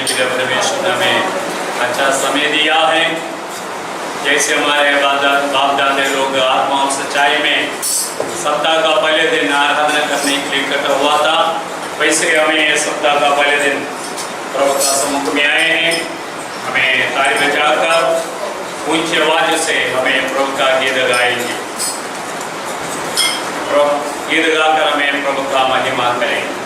जब परमेश्वर ने हमें अच्छा समय दिया है, जैसे हमारे बाप दादे लोग आत्मा और सच्चाई में सप्ताह का पहले दिन आराधना करने के लिए इकट्ठा हुआ था, वैसे हमें सप्ताह का पहले दिन प्रभु का सम्मुख में आए हैं। हमें ताली बजाकर ऊंची आवाज से हमें प्रभु का गीत गाएंगे। गीत गाकर हमें प्रभु का महिमा करेंगे।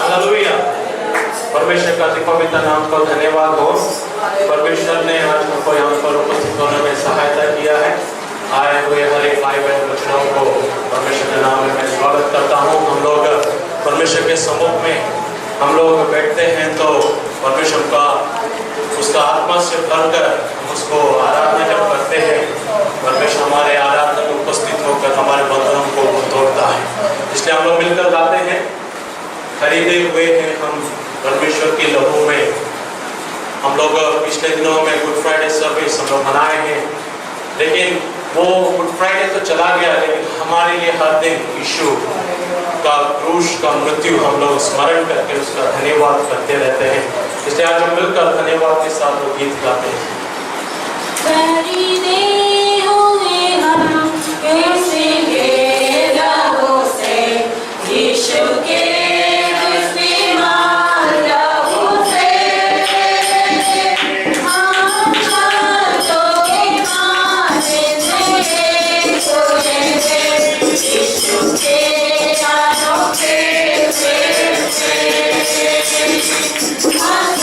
हालेलुया। परमेश्वर का पवित्र नाम को धन्यवाद हो। परमेश्वर ने आज हमको यहाँ पर उपस्थित होने में सहायता किया है। आए हुए हर एक भाई बहन बच्चों को परमेश्वर के नाम में मैं स्वागत करता हूँ। हम लोग परमेश्वर के सम्मुख में हम लोग बैठते हैं तो परमेश्वर का उसका आत्मा से भरकर उसको आराधना जब करते हैं, परमेश्वर हमारे आराधना में उपस्थित होकर हमारे बंधनों को तोड़ता है। इसलिए हम लोग मिलकर गाते हैं, खरीदे हुए हैं हम परमेश्वर के लहू में। हम लोग पिछले दिनों में गुड फ्राइडे सर्विस हम लोग मनाए हैं, लेकिन वो गुड फ्राइडे तो चला गया, लेकिन हमारे लिए हर दिन यीशु का क्रूस का मृत्यु हम लोग स्मरण करके उसका धन्यवाद करते रहते हैं। इसलिए आज हम मिलकर धन्यवाद के साथ वो गीत गाते हैं। खरीदे हुए हम कैसे के राहों से यीशु के I'm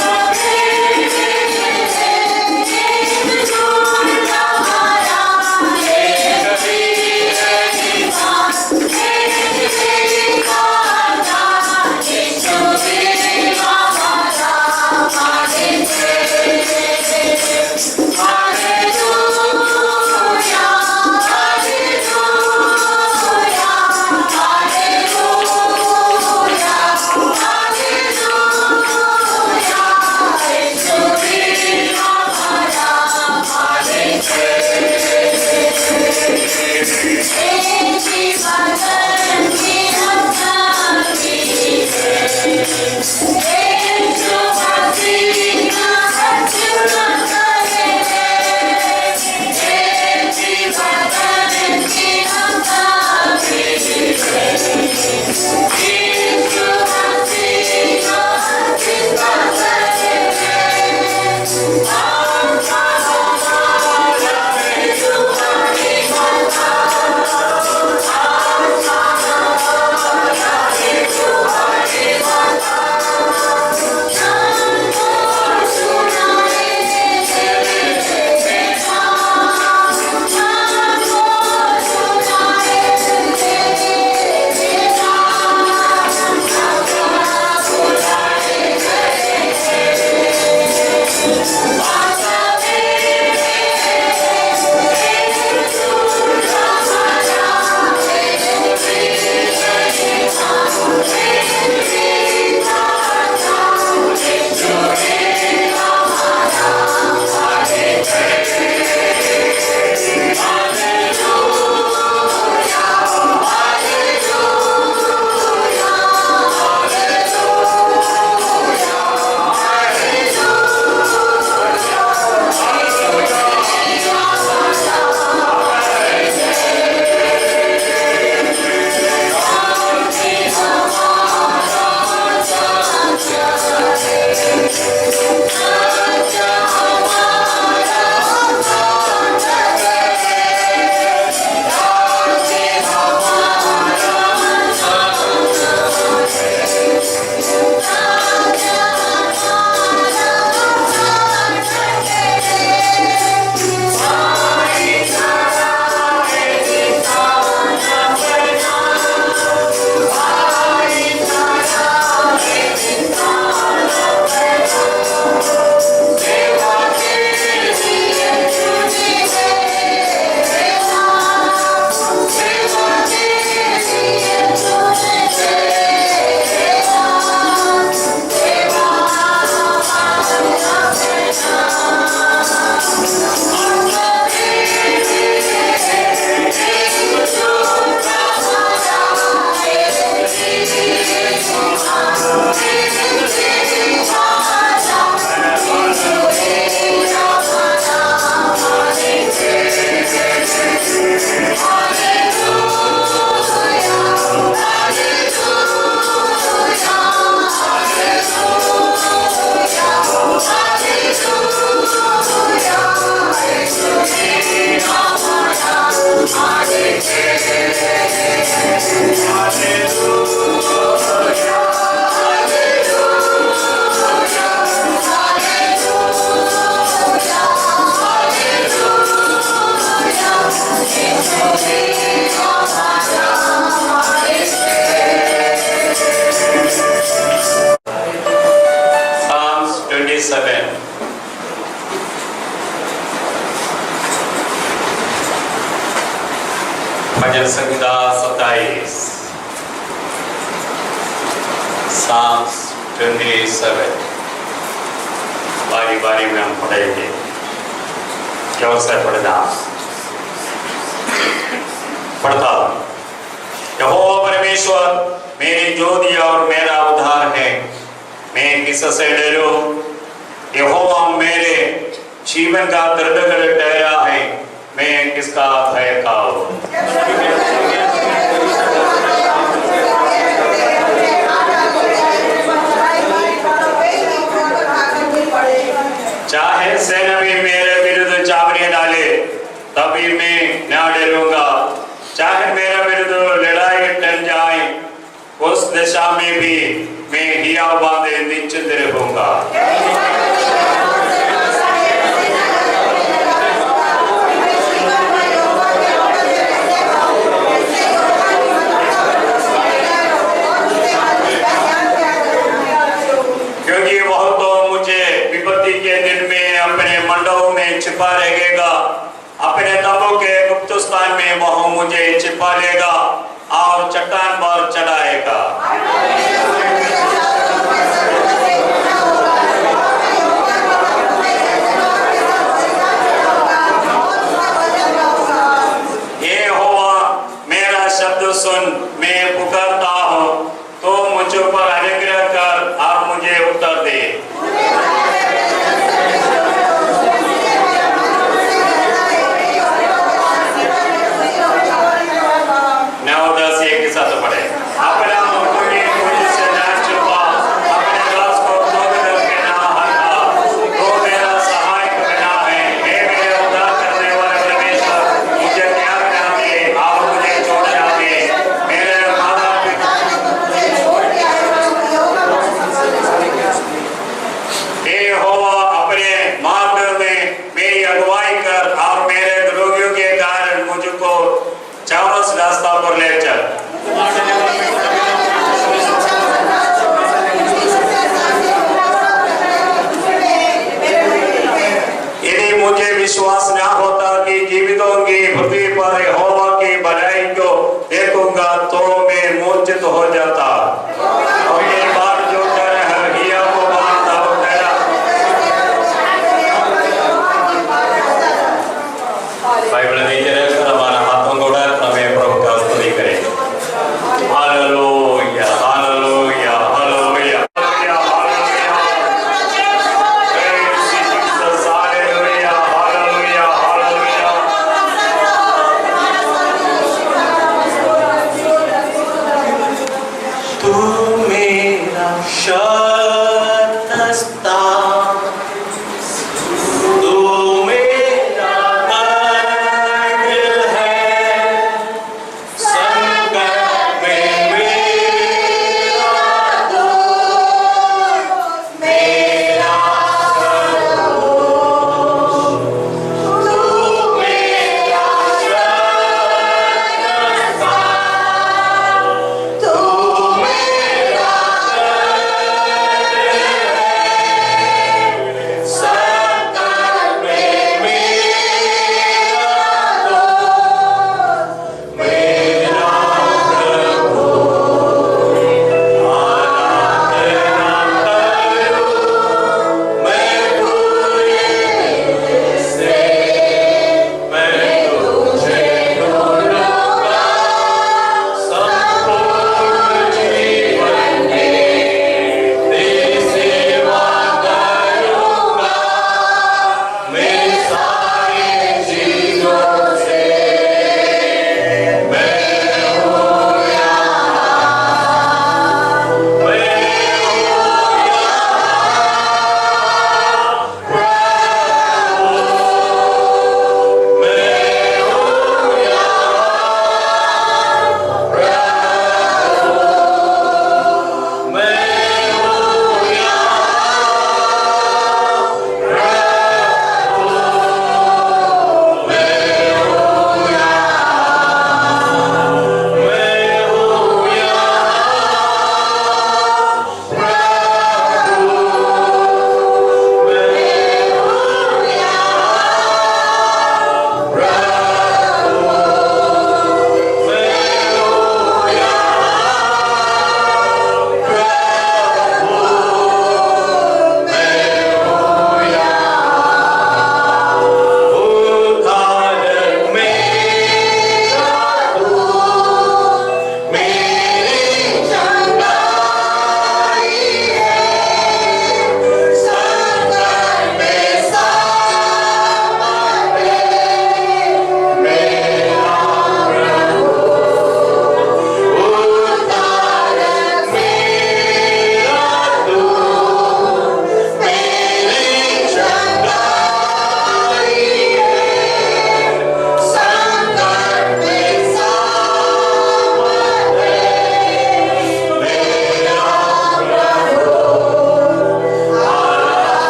27. Bhajan Samhita 27. Psalms 27. बारी बारी में हम पढ़ेंगे। क्यों से पढ़ना? पढ़ता हूं। यहोवा परमेश्वर मेरी ज्योति और मेरा उद्धार है, मैं किससे डरूं? यहोवा मेरे जीवन का दृढ़ ठहरा है, मैं किसका भय खाऊं? चाहे सेना भी मेरे विरुद्ध चावड़ियां डाले, तभी मैं न डरूंगा। चाहे मेरे विरुद्ध लड़ाई टल जाए, उस दिशा में भी मैं हियाव बांधे निश्चित रहूंगा। क्योंकि वह तो मुझे विपत्ति के दिन में अपने मंडलों में छिपा रहेगा, अपने तंबू के गुप्त स्थान में वह मुझे छिपा लेगा और चट्टान पर चढ़ाएगा। ये होवा मेरा शब्द सुन, मैं पुकारता हूँ, तो मुझ पर अनुग्रह कर और मुझे उत्तर दे। अपना मुझे मुझसे न छुपा, अपने दास को क्रोध करके न हटा, तो मेरा सहायक बना है। हे मेरे उद्धार करने वाले परमेश्वर, मुझे त्याग न दे और मुझे छोड़ न दे। मेरे माता पिता हे यहोवा, अपने मार्ग में मेरी अगुवाई कर और मेरे द्रोहियों के कारण मुझको चौरस रास्ता पर ले चल। यदि मुझे विश्वास न होता कि जीवितों की पृथ्वी पर यहोवा की भलाई को देखूंगा, तो मैं मूर्छित हो जाता। और ये बात जो कर हिया को बांधता हो गया। बाइबल नीचे रखकर हमारा हाथों को उठाकर हमें प्रभु का स्तुति करें। Hallelujah, hallelujah, hallelujah, hallelujah. Hallelujah,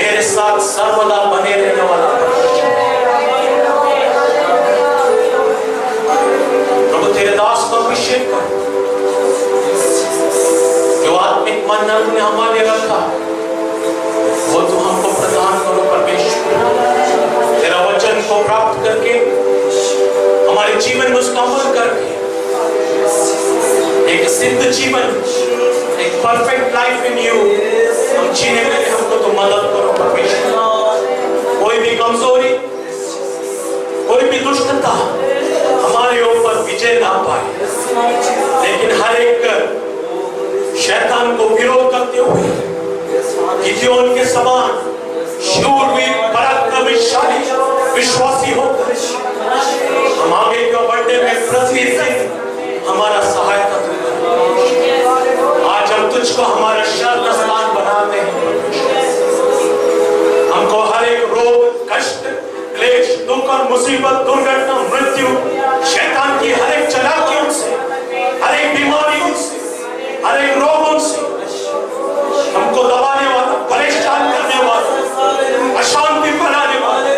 मेरे साथ सर्वदा बने रहने वाला प्रभु तेरे दास को अभिषेक कर। जो आत्मिक मन्ना तूने हमारे रखा वो तू हमको प्रदान करो परमेश्वर। तेरा वचन को प्राप्त करके हमारे जीवन में उसका अमल करके एक सिद्ध जीवन, एक परफेक्ट लाइफ इन यू हम जीने में हमको तो मदद करो परमेश्वर। कोई भी कमजोरी, कोई भी दुष्टता हमारे ऊपर विजय ना पाए, लेकिन हर एक शैतान को विरोध करते हुए गिदोन के समान शूरवीर पराक्रमशाली विश्वासी होकर हम आगे के बढ़ने में प्रतिदिन हमारा सहायता तू कर। आज हम तुझको हमारा शरण स्थान बनाते हैं। हमको हर एक रोग, कष्ट, क्लेश, दुख और मुसीबत, दुर्घटना, मृत्यु, शैतान की हर एक चालाकियों से, हर एक बीमारियों से, हर एक रोगों से हमको दबाने वाला, परेशान करने वाला, अशांति फैलाने वाला,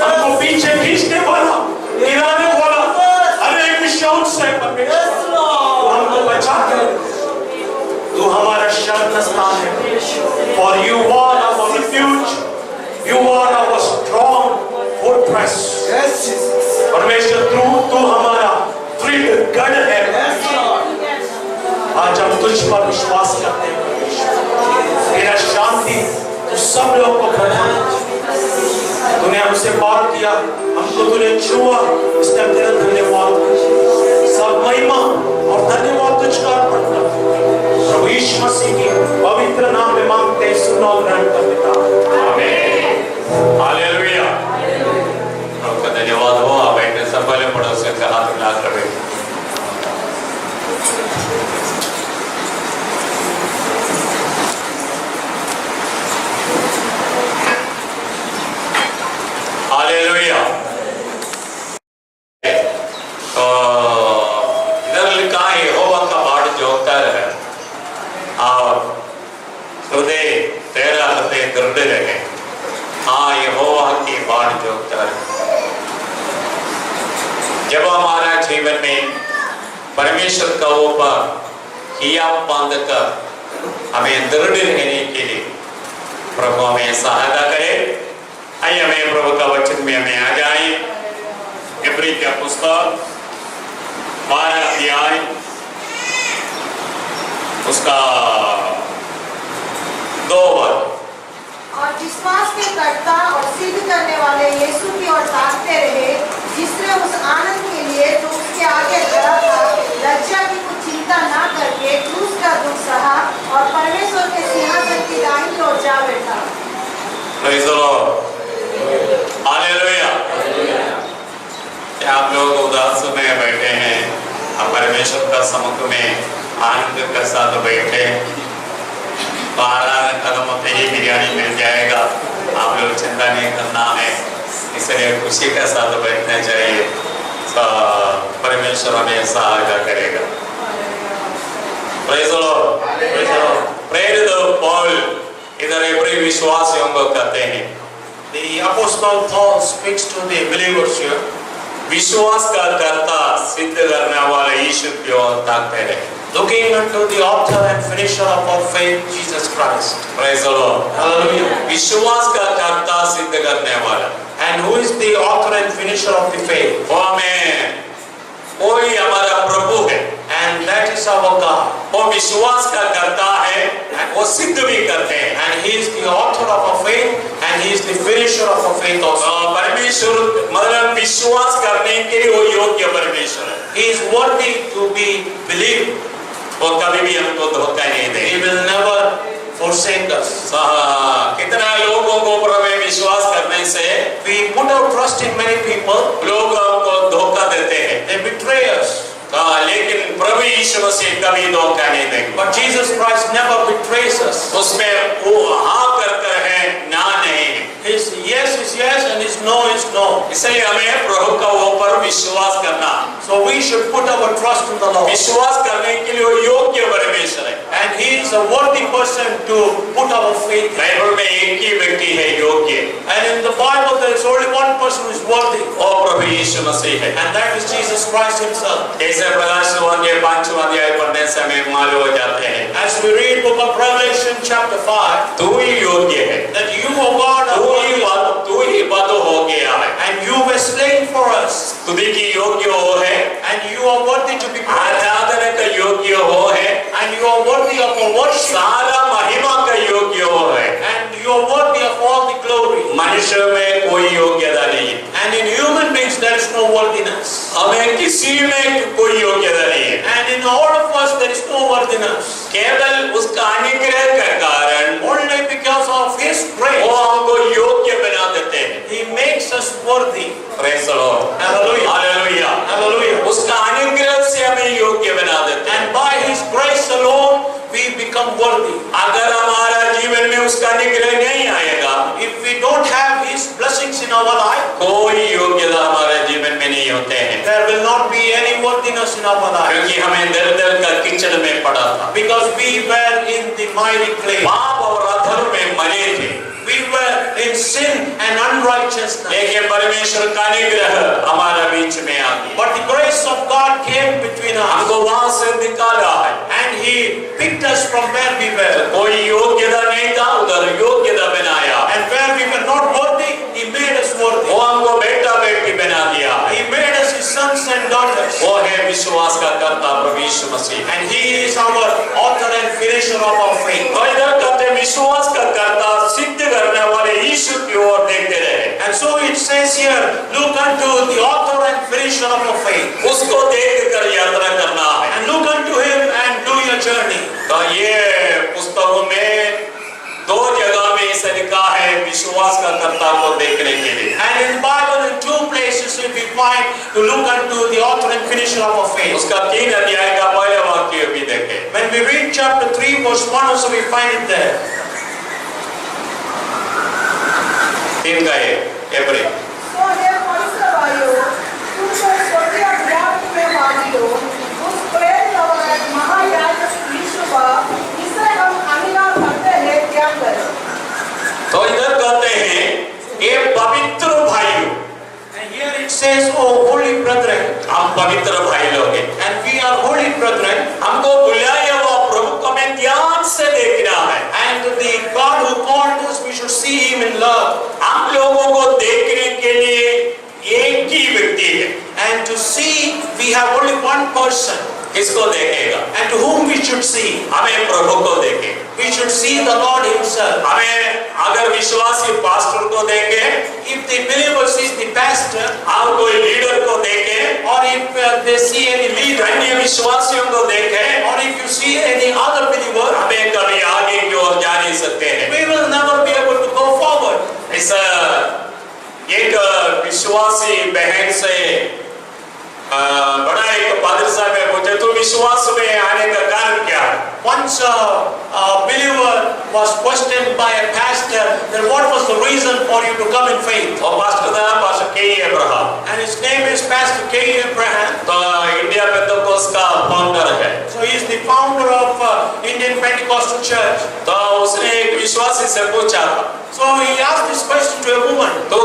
हमको पीछे खींचने वाला, गिराने वाला हर एक विषयों से परमेश्वर हमको बचा कर तू हमारा शरण स्थान है। For you are our refuge, you are our strong fortress। परमेश्वर तू हमारा दृढ़ गढ़ है। आज हम तुझ पर विश्वास करते हैं परमेश्वर। तेरा शांति तो सब लोगों को प्रदान। तूने हमसे बात किया, हमको तूने छुआ, इसलिए तेरा धन्यवाद। सब महिमा और धन्यवाद तुझको अर्पण करते हैं। प्रभु यीशु मसीह के पवित्र नाम में मांगते हैं, सुनो और ग्रहण कर पिता। आमीन। हालेलुया। प्रभु का धन्यवाद हो। आप बैठे सब पहले पड़ोसियों से हाथ मिलाकर बैठे। हालेलुया। तो इधर लिखा है यहोवा का बाड़ जोकर है और हृदय तेरा हृदय दृढ़ रहे। हाँ, यहोवा की बाड़ जोकर। जब हमारा जीवन में परमेश्वर का ऊपर हियाव बांधकर हमें दृढ़ रहने के लिए प्रभु हमें सहायता करे। आइए हमें प्रभु का वचन में हमें आ जाए। इब्री का पुस्तक 12 अध्याय उसका 2 पद। और विश्वास के कर्ता और सिद्ध करने वाले यीशु की ओर ताकते रहे, जिसने उस आनंद के लिए जो उसके आगे खड़ा था लज्जा की कुछ चिंता ना करके क्रूस का दुख सहा और परमेश्वर के सिंहासन की दाहिनी ओर जा बैठा। Praise the Lord. हालेलुया। क्या आप लोग उदास में बैठे हैं? आप परमेश्वर का समुख में आनंद के साथ बैठे, 12 कदम पे ही बिरयानी मिल जाएगा। आप लोग चिंता नहीं करना है, इसलिए खुशी के साथ बैठना चाहिए। परमेश्वर हमें सहायता करेगा। Praise the Lord. प्रेरित पौल इधर इब्री विश्वासियों को कहते हैं। The Apostle Paul speaks to the believers here. विश्वास का कर्ता सिद्ध करने वाले यीशु की ओर ताकते रहे, Looking unto the author and finisher of our faith, Jesus Christ. Praise the Lord. Hallelujah. विश्वास का कर्ता सिद्ध करने वाला। And who is the author and finisher of the faith? वो हमें कोई हमारा प्रभु है, And that is our God. वो विश्वास का करता है, वो सिद्ध भी करते हैं। And He is the author of our faith, and He is the finisher of our faith also. परमेश्वर मतलब विश्वास करने के लिए वो योग्य परमेश्वर है। He is worthy to be believed. वो कभी भी हमको धोखा नहीं He देगा। will never forsake us. कितना लोगों को प्रभु विश्वास करने से We put our trust in many people. लोग हमको धोखा देते हैं, They betray us. लेकिन प्रभु यीशु मसीह कभी धोखा नहीं देंगे। But Jesus Christ never betrays us. उसमें वो हाँ कर है, ना नहीं है। His yes is yes and His no is no. इसलिए हमें प्रभु का ऊपर विश्वास करना, So we should put our trust in the Lord. विश्वास करने के लिए वो योग्य परमेश्वर है। And He is a worthy person to put our faith in. Bible में एक ही व्यक्ति the Bible there is only one person who is worthy, और प्रभु यीशु मसीह है। and that is Jesus Christ himself. जैसे प्रकाश के 5वां अध्याय पढ़ने से हमें मालूम हो जाते हैं, As we read book of Revelation chapter 5, तू ही योग्य है, that you, O God, are worthy, तू ही बद हो गया है, and you were slain for us, स्तुति की योग्य हो है, and you are worthy to be praised, आराधना का योग्य हो है, and you are worthy of our worship, सारा महिमा का योग्य हो है। and you are worthy of all the glory. मनुष्य में कोई योग्यता नहीं है, And in human beings there is no worthiness, हमें किसी में कोई योग्यता नहीं है, and in all of us there is no worthiness. केवल उसका अनुग्रह के कारण Only because of His grace, वो हमको योग्य बना देते हैं। He makes us worthy. Praise the Lord. Hallelujah. Hallelujah. Hallelujah. उसका अनुग्रह से हमें योग्य बना देते हैं। And by His grace alone we become worthy. अगर हमारा जीवन में उसका अनुग्रह नहीं आएगा, If we don't have His blessings in our life, कोई योग्यता हमारे जीवन में नहीं होते हैं, there will not be any worthiness in our life. क्योंकि हमें दलदल का कीचड़ में पड़ा था, Because we were in the mighty clay. पाप और अधर्म में मरे थे, We were in sin and unrighteousness. लेकिन परमेश्वर का अनुग्रह हमारे बीच में आ गया, But the grace of God came between us, हमको वहां से निकाला है। and He picked us from where we were. कोई योग्यता नहीं था, उधर योग्यता बनाया, And where we were not worthy, He made us worthy. वो हमको बेटा बेटी बना दिया। He made us His sons and daughters. वो है विश्वास का कर्ता प्रभु यीशु मसीह। And He is our author and finisher of our faith. और इधर कहते विश्वास का कर्ता सिद्ध करने वाले यीशु की ओर देखते रहे, And so it says here, look unto the author and finisher of our faith. उसको देख कर यात्रा करना है। And look unto Him and do your journey. तो ये पुस्तकों में दो जगह में इसे लिखा है विश्वास का कर्ता को देखने के लिए। And in the Bible, in two places, we find to look unto the author and finisher of our faith. उसका 3 अध्याय का पहला वाक्य भी देखें। When we read chapter 3, verse 1, also we find it there. 3 का 1 अप्रैल। तो हे पवित्र भाइयों, तुम जो स्वर्गीय ज्ञान में वालियों, उस प्रेम और महायाजक यीशु का, जिसे हम अनुगान करते हैं, त्याग करो। तो इधर कहते हैं ये पवित्र भाइयों, And here it says, oh holy brethren, हम पवित्र भाई लोग हैं, and we are holy brethren, हमको बुलाया हुआ प्रभु को हमें ध्यान से देखना है। and the God who called us, we should see Him in love. हम लोगों को देखने के लिए एक ही व्यक्ति है, And to see, we have only one person. किसको देखेगा? And to whom we should see? हमें प्रभु को देखें। We should see the Lord Himself. हमें अगर विश्वासी पास्टर को देखें, If the believer sees the pastor, आप कोई लीडर को देखें, or if they see any leader, अन्य विश्वासियों को देखें, or if you see any other believer, हमें कभी आगे की ओर जा नहीं सकते हैं। we will never be able to go forward. ऐसा एक विश्वासी बहन से बड़ा एक पादरी साहब ने पूछा, तो विश्वास में आने का कारण क्या है? Once a believer was questioned by a pastor, then what was the reason for you to come in faith? और पास्टर था पास्टर के Abraham, And his name is Pastor Gayein Abraham. तो इंडिया पेंटेकोस्ट का founder है। So he is the founder of Indian Pentecostal Church. तो उसने एक विश्वासी से पूछा था, So he asked this question to a woman. तो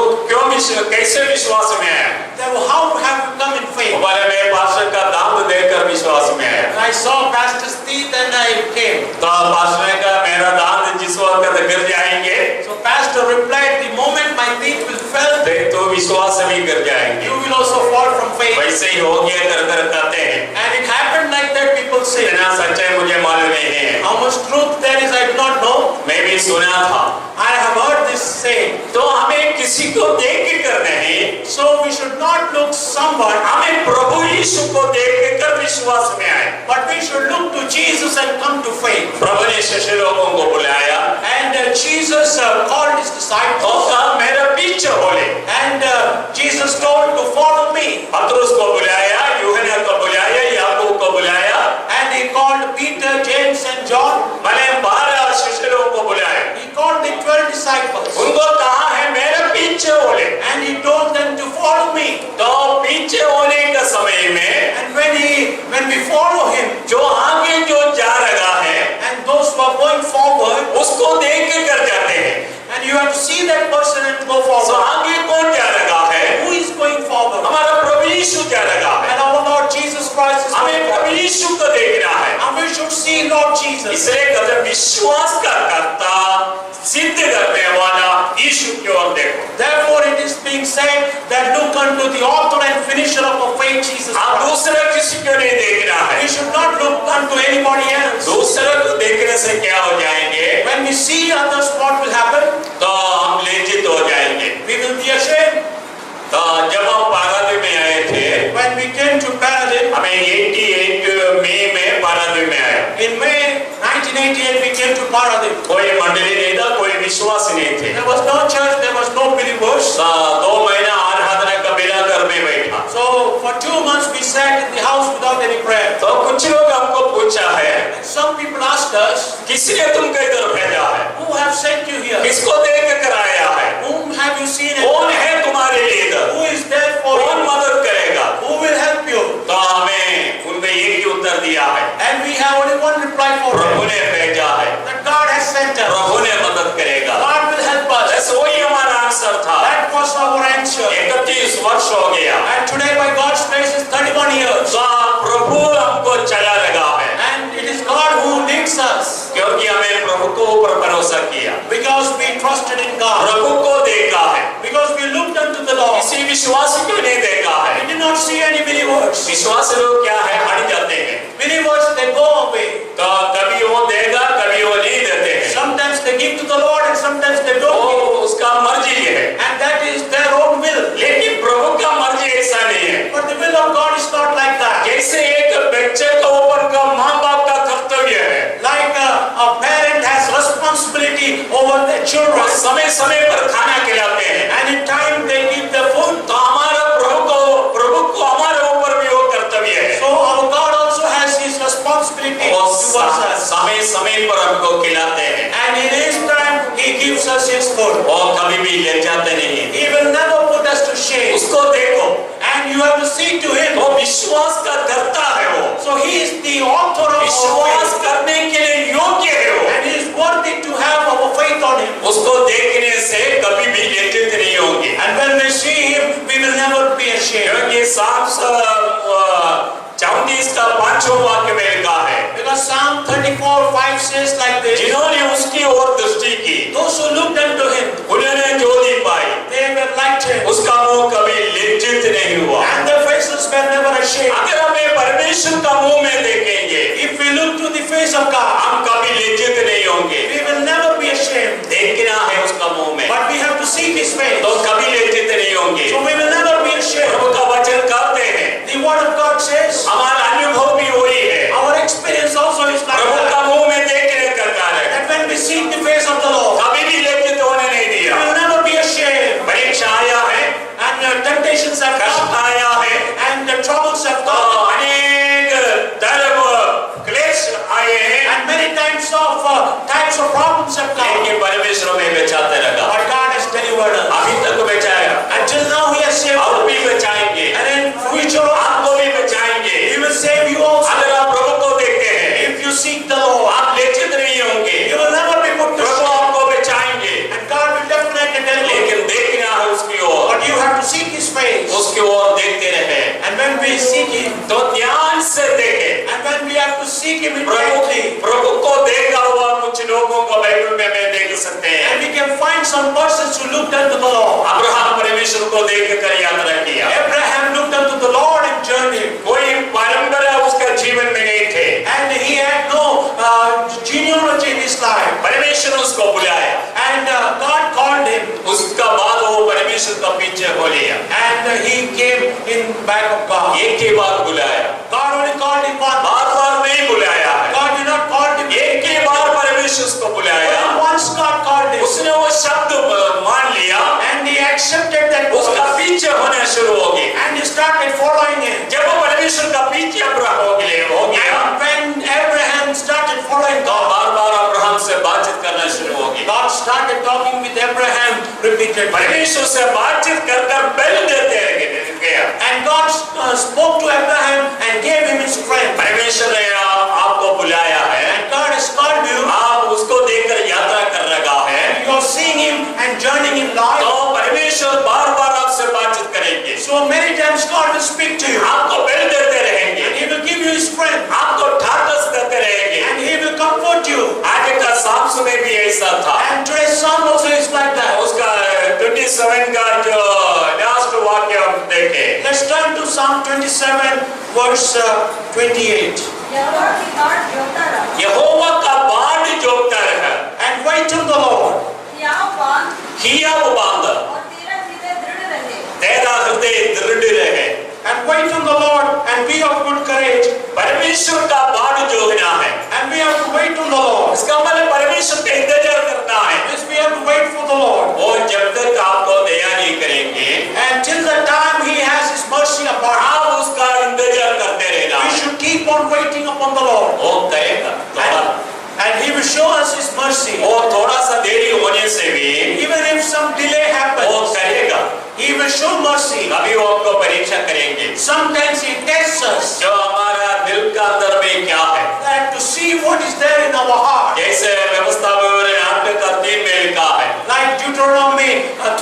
कैसे विश्वास में आया? That, well, how have you come in faith? बोले मैं पास्टर का दाम देकर विश्वास में आया। And I saw pastor's teeth and I came. तो पास्टर ने कहा मेरा दांत जिस वक्त गिर जाएंगे, So pastor replied, the moment my teeth will fail, देख तो विश्वास भी गिर जाएंगे। you will also fall from faith. वैसे ही हो गया कर कहते हैं। And it happened like that, people say. इतना सच्चाई मुझे मालूम नहीं है, How much truth there is, I do not know. मैं भी सुना था। I have heard this saying. तो हमें किसी को देख कर नहीं, So we should not look someone, हमें प्रभु यीशु को देख कर विश्वास में आए। but we should look to Jesus and come to faith. प्रभु ने शिष्य लोगों को बुलाया And Jesus called His और disciples. कहा मेरे पीछे बोले। And Jesus told to follow me. पतरस को बुलाया, यूहन्ना को बुलाया, याकूब को बुलाया, And He called Peter, James and John. मैंने 12 शिष्य लोगों को बुलाया। He called the 12 disciples. उनको कहा है मेरे पीछे बोले। And He told them to follow me. तो पीछे होने के समय में And when we follow Him, जो आगे जो जा रहा है and those who are going forward, उसको देख के कर जाते हैं। and you have to see that person and go तो forward. आगे कौन जा रहा है? Who is going forward? हमारा प्रभु यीशु जा रहा है। And our Lord Jesus Christ is हमें going प्रभु forward. यीशु को देखना है। And we should see Lord Jesus. इसलिए कहते विश्वास का कर्ता, सिद्ध करने वाला यीशु की ओर देखो। Therefore it is being said that look unto the author and finisher of our faith, Jesus आप Christ. दूसरा किसी को नहीं देखना है। We should not look unto anybody else. दूसरे को देखने से क्या हो जाएंगे? When we see others, what will happen? तो हम लज्जित हो जाएंगे। We will be ashamed. तो जब हम पारादीप में आए थे, When we came to Paradeep, हमें 88 मई में पारादीप में आया। in May 1988 we came to Paradeep. कोई मंडली नहीं था, कोई विश्वास नहीं थे। There was no church, there was no believers. 2 महीना आराधना का बिना घर में बैठा। So for 2 months we sat in the house without any prayer. तो कुछ लोग हमको पूछा है, Some people asked us, किसने तुमको इधर भेजा है? who have sent you here? किसको देख कर आया है? Whom have you seen? कौन है तुम्हारे लिए इधर? Who is there for कौन you? मदद करेगा? Who will help you? तो हमें उनमें एक ही उत्तर दिया है, And we have only one reply for Prabhu them. ने भेजा है, That God has sent us. प्रभु ने मदद करेगा। God will help us. बस वही हमारा आंसर था। That was our answer. 31 वर्ष हो गया। And today by God's grace is 31 years. तो प्रभु हमको चला लगा है, And it is God who leads us. क्योंकि हमें प्रभु को ऊपर भरोसा किया, Because we trusted in God. प्रभु को देखा है। Because we looked unto the Lord. किसी विश्वासी को नहीं देखा है। We did not see any believers. विश्वासी लोग क्या है, हट जाते हैं। Believers, they go away. तो कभी वो देगा, कभी वो नहीं देते हैं। Sometimes they give to the Lord and sometimes they don't वो give. उसका मर्जी है। And that is their own will. लेकिन प्रभु का मर्जी ऐसा नहीं है। But the will of God is not like that. जैसे एक बच्चे के ऊपर का माँ बाप का कर्तव्य है, Like a parent has responsibility over their वो children. समय समय पर खाना खिलाते हैं। And in time they give the food. तो हमारा प्रभु को हमारे ऊपर भी वो कर्तव्य है। So our God also has his responsibility वो towards us. समय समय पर हमको खिलाते हैं। And in his time he gives us his food. वो कभी भी ले जाते नहीं हैं। He will never put us to shame. उसको देखो, And you have to see to him. वो विश्वास का कर्ता है। वो So he is the author of our विश्वास faith. करने के लिए योग्य है। वो And he is worthy to have our faith on him. उसको देखने से कभी भी लज्जित नहीं होंगे। And when we see him, we will never be ashamed. क्योंकि Psalm 34 का 5वां वाक्य में लिखा है, Because Psalm 34:5 says like this. जिन्होंने उसकी ओर दृष्टि की, Those who looked unto him, उन्होंने ज्योति पाई, they were like him. उसका मुंह कभी लज्जित नहीं हुआ। And their faces were never ashamed. अगर हमें परमेश्वर का मुंह में देखेंगे, If we look to the face of God, हम कभी लज्जित नहीं होंगे। we will never be ashamed. देखना है उसका मुंह में, But we have to see his face. तो कभी लज्जित नहीं होंगे। So we will never be ashamed. प्रभु का वचन कहते हैं, The word of God says, हमारा अनुभव भी वही है। our experience also is like Prabhu that. का मुंह में देखने का कारण That when we see the face of the Lord, कभी भी लज्जित होने नहीं we दिया। will never be ashamed. परीक्षा आया है, And temptations have कष्ट come. आया है, And the troubles have तो come. अनेक दर्द क्लेश आए हैं, And many types of problems have come. लेकिन परमेश्वर में बचाते रहा। But God has delivered us. अभी तक बचाया, Until now he has saved अब us. भी बचाएंगे, And in future आपको भी बचाएंगे। he will save you also. अगर आप प्रभु को देखते हैं, If you seek the Lord, आप लज्जित नहीं होंगे। you will never be put to Prabhu shame. आपको बचाएंगे, And God will definitely deliver you. लेकिन देखना है उसकी ओर, But you have to seek his face. उसकी ओर देखते रहे। And when we seek him, तो ध्यान से देखें। and when we have to seek him Prabhu intently, प्रभु को देखा हुआ कुछ लोगों को बाइबल में मैं देख सकते हैं। and we can find some persons who looked unto the Lord. Abraham परमेश्वर को देख कर यात्रा किया। Abraham looked unto the Lord and journeyed. कोई परंपरा उसका जीवन में नहीं थे, And he had no genealogy in his life. परमेश्वर उसको बुलाया। And God called him. उसका बाद वो परमेश्वर का पीछे हो लिया। And he came in back of God. एक ही बार बुलाया, God only called him once. बार बार नहीं बुलाया है। God did not call him. एक ही बार परमेश्वर उसको बुलाया, Only once God called him. उसने वो शब्द मान लिया, And he accepted that उसका voice. पीछे होना शुरू हो गया। And he started following him. जब वो परमेश्वर का पीछे अब्राहम हो गया, And when Abraham started following तो God, बार बार अब्राहम से बातचीत करना शुरू हो गया। God started talking with Abraham repeatedly. परमेश्वर से बातचीत कर बल देते गया। And God spoke to Abraham and gave him his strength. परमेश्वर ने आपको बुलाया है, And God has called you. आप उसको देखकर यात्रा कर रहा है, You are seeing him and journeying in life. तो Psalm 27 verse 28. यहोवा की बाट जोता रहा यहोवा का बाण जोता रहा And wait on the Lord. हियाव बांध हियाव बांध और तेरा हृदय दृढ़ रहे तेरा हृदय दृढ़ रहे And wait on the Lord and be of good courage. परमेश्वर का बाण जोहना है And we have to wait on the Lord. इसका मतलब परमेश्वर का इंतजार करना है Yes, we have to wait for the Lord. और जब तक आपको दया नहीं करेंगे And till the time He has His mercy upon us, आप उसका इंतजार करते रहना we है should keep on waiting upon the Lord. वो करेगा And He will show us His mercy. और थोड़ा सा देरी होने से भी Even if some delay वो happens, करेगा He will show mercy. कभी वो आपको परीक्षा करेंगे Sometimes He tests us जो हमारा दिल का अंदर में क्या है that to see what is there in our heart. जैसे व्यवस्था में नाट्य का 3 में लिखा है Like Deuteronomy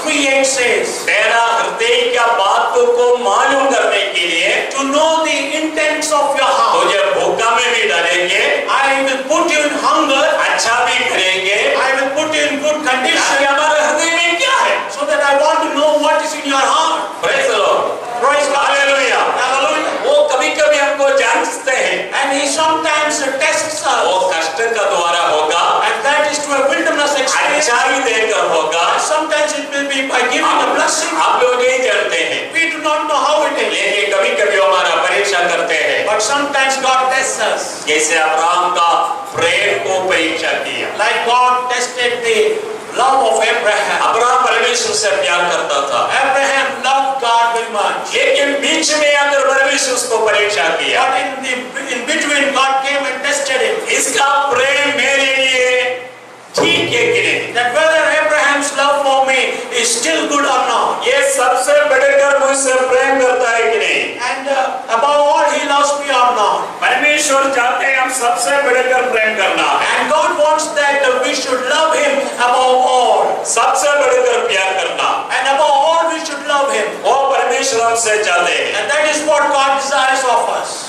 3:8 says, तेरा हृदय क्या बात को मालूम करने के लिए to know the intents of your heart. तुझे भूखा में भी डालेंगे I will put you in hunger. अच्छा भी करेंगे I will put you in good ताकि condition हमारे हृदय में क्या है so that I want to know what is in your heart. Praise the Lord Praise God. Hallelujah Hallelujah. वो कभी-कभी हमको जांचते हैं And He sometimes tests वो us. कष्ट का द्वारा होगा And that is to a wilderness experience. अच्छाई देकर होगा And sometimes it will be by giving a blessing. आप लोग नहीं जानते हैं We do not know how it is. लेकिन कभी-कभी वो हमारा परीक्षा करते हैं But sometimes God tests us. जैसे अब्राहम का प्रेम को परीक्षा किया Like God tested the love of Abraham. Abraham परमेश्वर से प्यार करता था Abraham loved God very much. लेकिन बीच में आकर परमेश्वर उसको परीक्षा किया But in between, God came and tested him. इसका प्रेम मेरे लिए ठीक है कि नहीं That whether Abraham's love for me is still good or not. ये सबसे बढ़कर मुझसे प्रेम करता है कि नहीं And above all, He loves me or not. परमेश्वर चाहते हैं हम सबसे बढ़कर प्रेम करना है And God wants that we should love Him above all. सबसे बढ़कर प्यार करना And above all, we should love Him. वो परमेश्वर हमसे चाहते हैं And that is what God desires of us.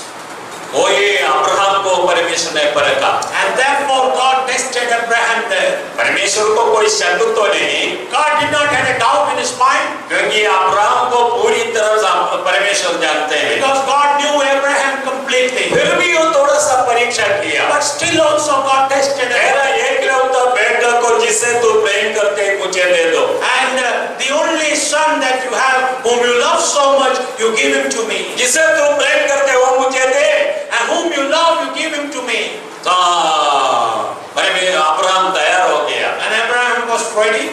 वो ये अब्राहम को परमेश्वर ने परखा And therefore, God tested Abraham there. परमेश्वर को कोई शक तो नहीं God did not have a doubt in His mind क्योंकि अब्राहम को पूरी तरह से परमेश्वर जानते हैं because God knew Abraham completely. फिर भी वो थोड़ा सा परीक्षा किया But still also God tested मेरा Abraham. एकलौता बेटा को जिसे तू प्रेम करते मुझे दे दो And the only son that you have, whom you love so much, you give him to me. जिसे तू प्रेम करते वो मुझे दे And whom you love, you give him to me. तो अब्राहम तैयार हो गया And Abraham was ready.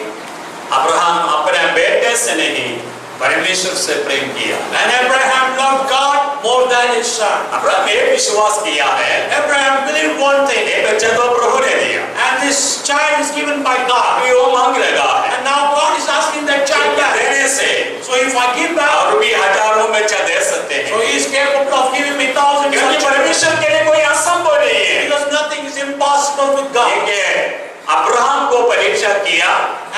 Abraham अपने बेटे से नहीं परमेश्वर से प्रेम किया And Abraham loved God more than his son. Abraham ये विश्वास किया है Abraham believed one thing. ये बच्चा तो प्रभु ने दिया And this child is given by God. अभी वो मांग लगा है And now God is asking that child back. देने से So if I give back, और भी हजारों बच्चा दे सकते so हैं he is capable of giving me thousands क्योंकि of children. परमेश्वर के लिए कोई असंभव नहीं है Because nothing is impossible with God. देखिए अब्राहम को परीक्षा किया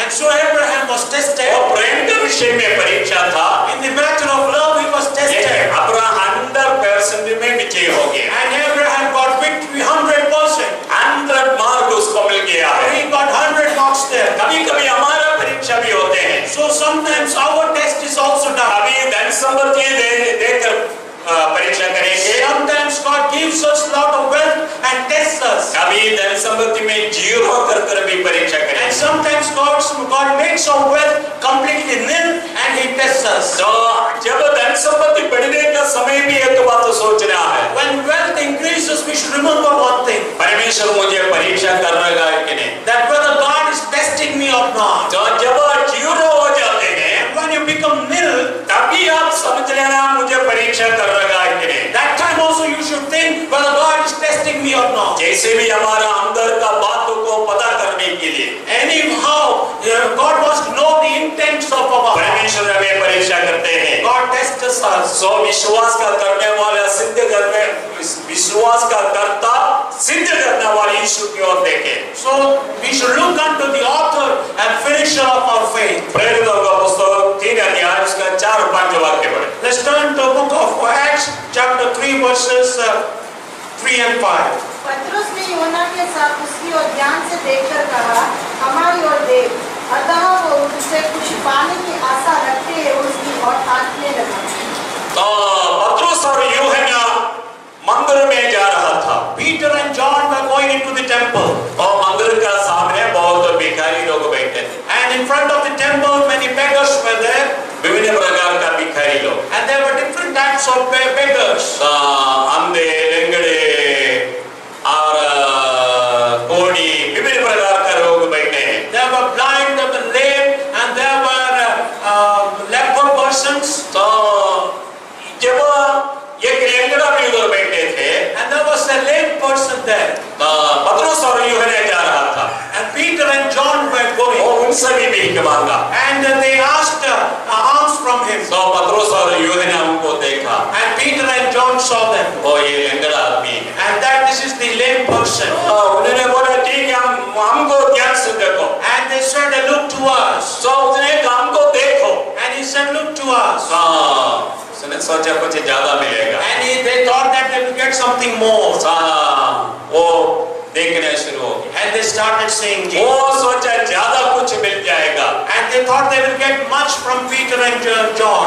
And so Abraham was tested. वो प्रेम के विषय में परीक्षा था In the matter of love, he was tested. Abraham 100% में विजय हो गया And Abraham got victory 100%. 100 mark उसको मिल गया है He got 100 marks there. कभी कभी हमारा परीक्षा भी होते हैं So sometimes our test is also done. अभी धन संपत्ति देकर परीक्षा करेंगे Sometimes God gives us lot of wealth and tests us. कभी धन संपत्ति में जीरो कर भी परीक्षा And करेंगे sometimes God makes our wealth completely nil and He tests us. तो जब धन संपत्ति बढ़ने का समय भी एक बात तो सोचना है When wealth increases, we should remember one thing. परमेश्वर मुझे परीक्षा कर रहा है कि नहीं That whether God is testing me or not. तो जब जीरो हो जाते हैं When you become nil, तभी आप समझ लेना मुझे परीक्षा कर रहा है कि नहीं that time also you should think whether God is testing me or not. जैसे भी हमारा अंदर का बातों को पता करने के लिए Anyhow, God wants to know the intents of our heart. परमेश्वर हमें परीक्षा करते हैं God tests us. सो विश्वास का करने वाला सिद्ध करने विश्वास का कर्ता सिद्ध करने वाले यीशु की ओर देखें So we should look unto the author and finisher of our faith. प्रेरितों का पुस्तक 3 अध्याय उसका 4 और 5 वाक्य पढ़ें Let's turn to the book of Acts, chapter 3, verses 3 and 5. पतरस ने यूहन्ना के साथ उसकी ओर ध्यान से देखकर कहा, हमारी ओर देख। अतः वो उससे कुछ पाने की आशा रखते हुए उसकी ओर ताकने लगा। तो in front of the temple, many beggars were there. विभिन्न प्रकार का भिखारी लोग, And there were different types of beggars. अंधे, लंगड़े और कोढ़ी, विभिन्न प्रकार का रोग बैठे हैं। There were blind, there were lame, and there were leper persons. तो जब एक लंगड़ा भी उधर बैठे थे, And there was a lame person there. पतरस और यूहन्ना जा रहा था, And Peter and John were going. वो उनसे भी भीख मांगा। And they asked alms from him. तो पतरस और यूहन्ना उनको देखा, And Peter and John saw them. वो ये लंगड़ा आदमी है। And that this is the lame person. उन्होंने बोला ठीक है, हमको ध्यान से देखो। And they said, look to us. तो उसने कहा हमको देखो। And he said, look to us. उसने सोचा कुछ ज्यादा मिलेगा। And they thought that they would get something more. वो देखने शुरू हो गए। And they started saying, वो सोचा ज्यादा कुछ मिल जाएगा। and they thought they will get much from Peter and John.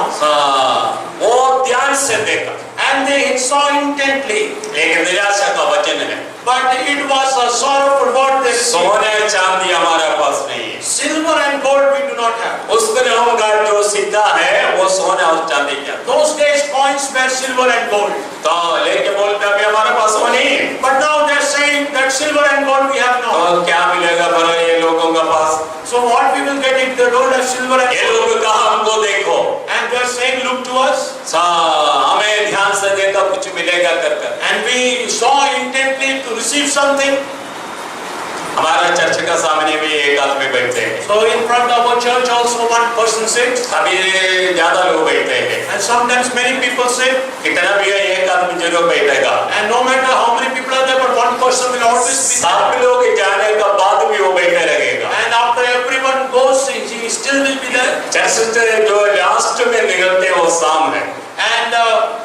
वो ध्यान से देखा, And they saw intently. लेकिन निराशा का वचन है। But it was a sorrowful word they received. सोने चांदी हमारे पास नहीं है। Silver and gold we do not have. उस दिनों का जो सिक्का है वो सोने और चांदी का। Those days coins were silver and gold. तो लेके बोलते अभी हमारे पास वो नहीं है। But now they're saying that silver and gold we have not. तो क्या मिलेगा भला ये लोगों के पास? So what we will get if they don't have silver and ये gold? लोग कहा हमको देखो। And they're saying, look to us. हमें ध्यान से देखा कुछ मिलेगा कर। And we saw intently to receive something. हमारा चर्च का सामने भी एक आदमी बैठते हैं। So in front of our church also one person sits. अभी ज्यादा लोग बैठते हैं। And sometimes many people sit. कितना भी है एक आदमी जरूर बैठेगा। And no matter how many people are there, but one person will always be there. सब लोग जाने का बाद भी वो बैठे रहेगा। And after everyone goes, he still will be there. Church से जो लास्ट में निकलते वो शाम है। And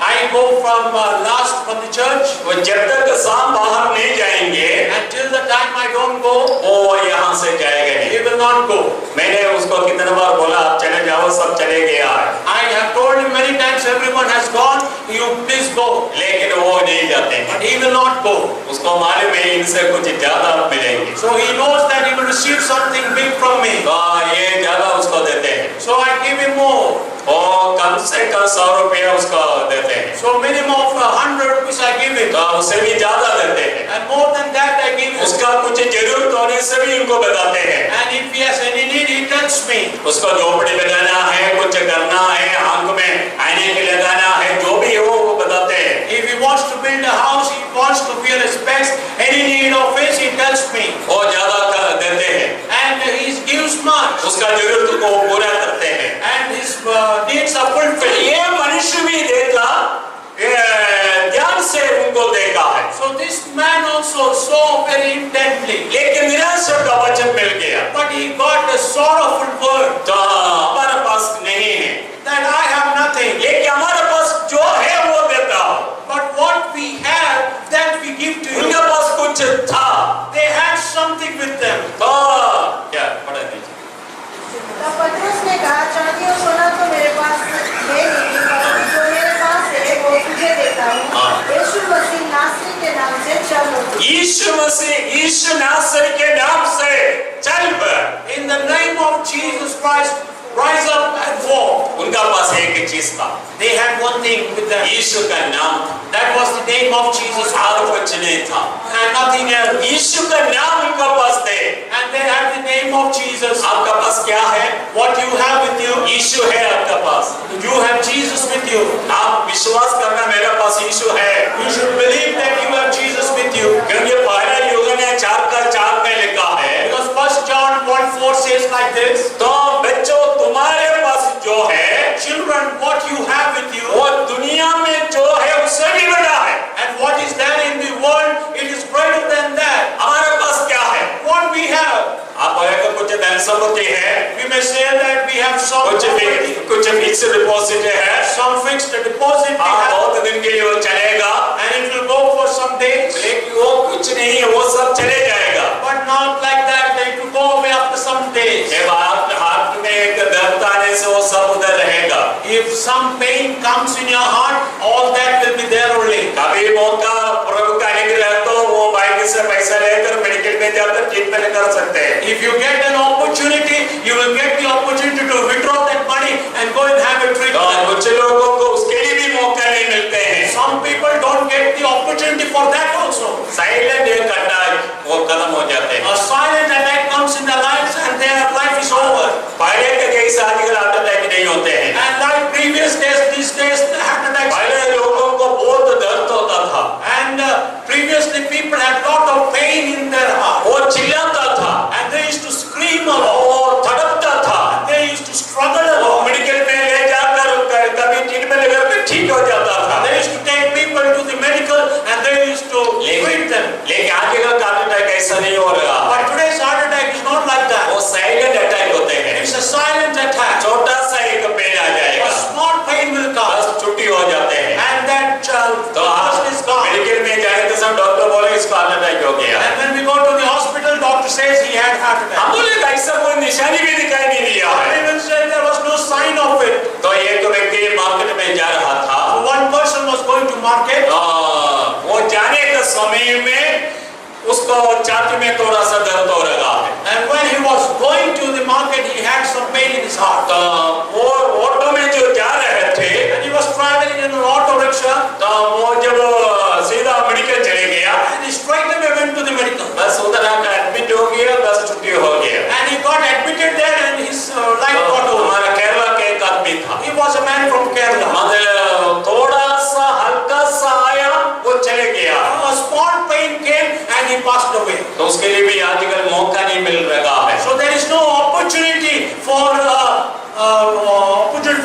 I go from last from the church. वो जब तक शाम बाहर नहीं जाएंगे, Until the time I don't go, वो यहाँ से जाएगा he नहीं। will not go. मैंने उसको कितने बार बोला आप चले जाओ, सब चले गया है। I have told him many times, everyone has gone, you please go. लेकिन वो नहीं जाते हैं। But he will not go. उसको मालूम है इनसे कुछ ज्यादा मिलेंगे। So he knows that he will receive something big from me. तो ये ज्यादा उसको देते हैं। So I give him more. और कम से कम 100 रुपया उसको देते हैं। So minimum of 100 rupees I give him. तो उससे भी ज्यादा देते हैं। And more than that I give him. उसका कुछ जरूरत होने से भी उनको बताते हैं। And if he has any need, he tells me. उसको झोपड़ी बनाना है, कुछ करना है, आंख में आईने के लगाना है, जो भी हो वो बताते हैं। If he wants to build a house, he wants to wear specs, any need of his, he tells me. वो ज्यादा देते हैं। And he gives much. उसका जरूरत को पूरा करते हैं। And his needs are fulfilled. ये मनुष्य भी देखा, ध्यान से उनको देखा है। So this man also saw very intently. लेकिन निराशा का वचन मिल गया। But he got a sorrowful word. तो हमारे पास नहीं है, That I have nothing. लेकिन हमारे पास जो है वो देता हूँ। But what we have, that we give to you. उनके पास कुछ था। They had something with them. तो क्या पढ़ा दीजिए। तब पतरस ने कहा, चांदी और सोना तो मेरे पास है नहीं, परंतु जो मेरे पास है वो तुझे देता हूँ। यीशु मसीह नासरी के नाम से चल। यीशु मसीह, यीशु नासरी के नाम से चल पड़। In the name of Jesus Christ, rise up and walk. उनका पास एक चीज था। They had one thing with them. यीशु का नाम था। That was the name of Jesus. और कुछ नहीं था। And nothing else. यीशु का नाम उनका पास थे। And they had the name of Jesus. आपका पास क्या है? What you have with you, यीशु है आपका पास। you have Jesus with you. आप विश्वास करना मेरे पास यीशु है। You should believe that you have Jesus with you. क्योंकि पहला यूहन्ना 4:4 में लिखा है। Because 1 John 1:4 says like this. तो बच्चों तुम्हारे पास जो है, Children, what you have with you, वो दुनिया में जो है उससे भी बड़ा है। and what is there in the world, it is greater than that. हमारे पास क्या है? What we have, आप अगर कुछ धन संपत्ति है, we may say that we have some property, कुछ फिक्स डिपॉजिट है, some fixed deposit we हाँ have, बहुत दिन के लिए वो चलेगा, and it will go for some days. लेकिन वो कुछ नहीं है, वो सब चले जाएगा। But not like that, it will go away after some days. जब आप हाथ में एक दर्द आने से वो सब उधर रहेगा। If some pain comes in your heart, all that will be there only. कभी मौका प्रभु का निग्रह तो वो बैंक से पैसा लेकर मेडिकल में जाकर ट्रीटमेंट कर सकते हैं। If you get an opportunity, you will get the opportunity to withdraw that money and go and have a तो treatment. कुछ लोगों को उसके लिए भी मौका नहीं मिलते हैं। Some people don't get the opportunity for that also. Silent एक अटैक वो खत्म हो जाते हैं। A silent attack comes in their lives and their life is over. पहले के जैसे आजकल हार्ट अटैक नहीं होते हैं। And like previous days, these days heart attacks. पहले लोगों को बहुत दर्द होता था। And previously people had lot of pain in their heart. वो चिल्लाता था। And they used to scream a lot. वो तड़पता था। They used to struggle a वो lot. मेडिकल में ले जाकर कभी ट्रीटमेंट करके ठीक हो जाता था। They used to take people to the medical and they used to treat them. लेकिन आजकल हार्ट अटैक ऐसा नहीं हो रहा। But today's heart attack is not like that. वो साइलेंट अटैक होते हैं। It's a silent attack. छोटा सा एक पेन आ जाएगा। A small pain will come. बस छुट्टी हो जाते हैं। And that तो person is gone. मेडिकल में जाए तो सब डॉक्टर बोले इसको हार्ट अटैक हो गया। And when we go to the hospital, doctor says he had heart हम attack. बोले ऐसा कोई निशानी भी दिखाई नहीं दिया I है। even said there was no sign of it. तो एक व्यक्ति मार्केट में जा रहा था। So one person was going to market. वो जाने के समय में उसको छाती में थोड़ा सा दर्द हो रहा है। And when he was going to the market, he had some pain in his heart. तो वो ऑटो में जो जा रहे थे And he was traveling in an auto rickshaw. तो वो जब सीधा मेडिकल चले गया And he straight away went to the medical. बस उधर आकर एडमिट हो गया, बस छुट्टी हो गया। And he got admitted there and his life तो got over. हमारा केरला के एक आदमी था। He was a man from Kerala. मतलब थोड़ा सा हल्का सा आया वो चले गया। A small pain came and he passed away. तो उसके लिए भी आजकल मौका नहीं मिल रहा है। So there is no opportunity for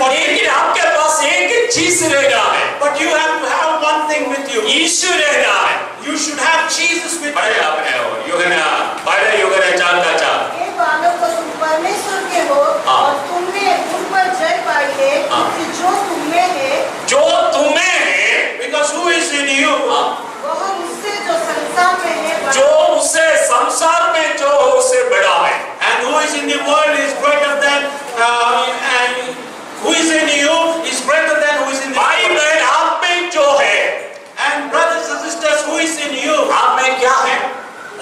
लेकिन आपके पास एक चीज रहना है। But you have to have one thing with you. यीशु रहना है। You should have Jesus with बड़े you. आपने हो युगना बड़े युगना चार का चार। हे बालक, तुम परमेश्वर के हो हाँ। और तुमने उन पर जय पाई है हाँ। कि जो तुम्हें है, जो तुम्हें है Because who is in you? वह उससे जो संसार में है बड़ा जो उसे संसार में जो उसे बड़ा है। And who is in the world is greater than and who is in you is greater than who is in the भाई world. बहन आप में जो है And brothers and sisters, who is in you? आप में क्या है?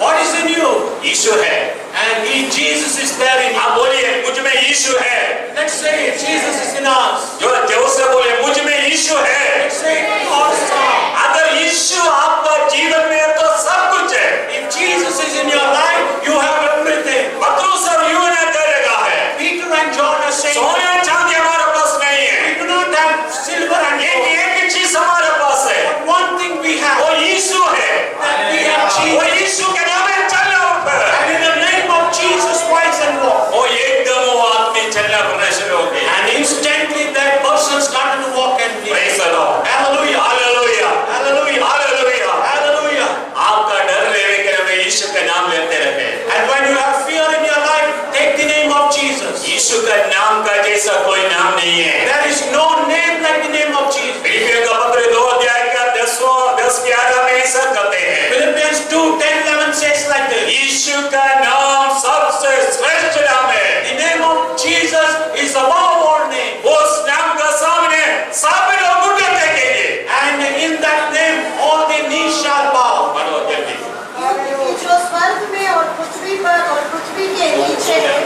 What is in you? यीशु है। And Jesus is there in you. आप बोलिए मुझ में यीशु है। Let's say it, Jesus is in us. जो जोर से बोले मुझ में यीशु है। Let's say it also. अगर यीशु आपका जीवन में है तो सब कुछ है। If Jesus is in your life, you have everything. पतरस और यूहन्ना करेगा है। Peter and John are saying, सोना चांदी हमारे पास नहीं है। we do not have silver and gold. एक चीज हमारे पास है। But one thing we have, वो यीशु है। that we have वो Jesus. यीशु के नाम में चलना ऊपर। And in the name of Jesus, rise and walk. वो एकदम वो आदमी चलना फिरना शुरू हो गया। And instantly that person started to walk and live. Praise the Lord. Hallelujah. Hallelujah. Hallelujah. Hallelujah. Hallelujah. आपका डर लेने के लिए यीशु का नाम लेते रहे। And when you have fear in your life, take the name of Jesus. यीशु का नाम का जैसा कोई नाम नहीं है। There is no name like the name of Jesus. फिलिपियों का पत्र 2 अध्याय का 10-11 में ऐसा कहते हैं। Philippians 2:10-11 says like this. यीशु का नाम सबसे श्रेष्ठ नाम है। The name of Jesus is above all names. उस नाम का सामने सब लोग घुटने टेकेंगे। And in that name all the knees shall bow. पढ़ो जल्दी। क्योंकि जो स्वर्ग में और पृथ्वी पर और पृथ्वी के नीचे है,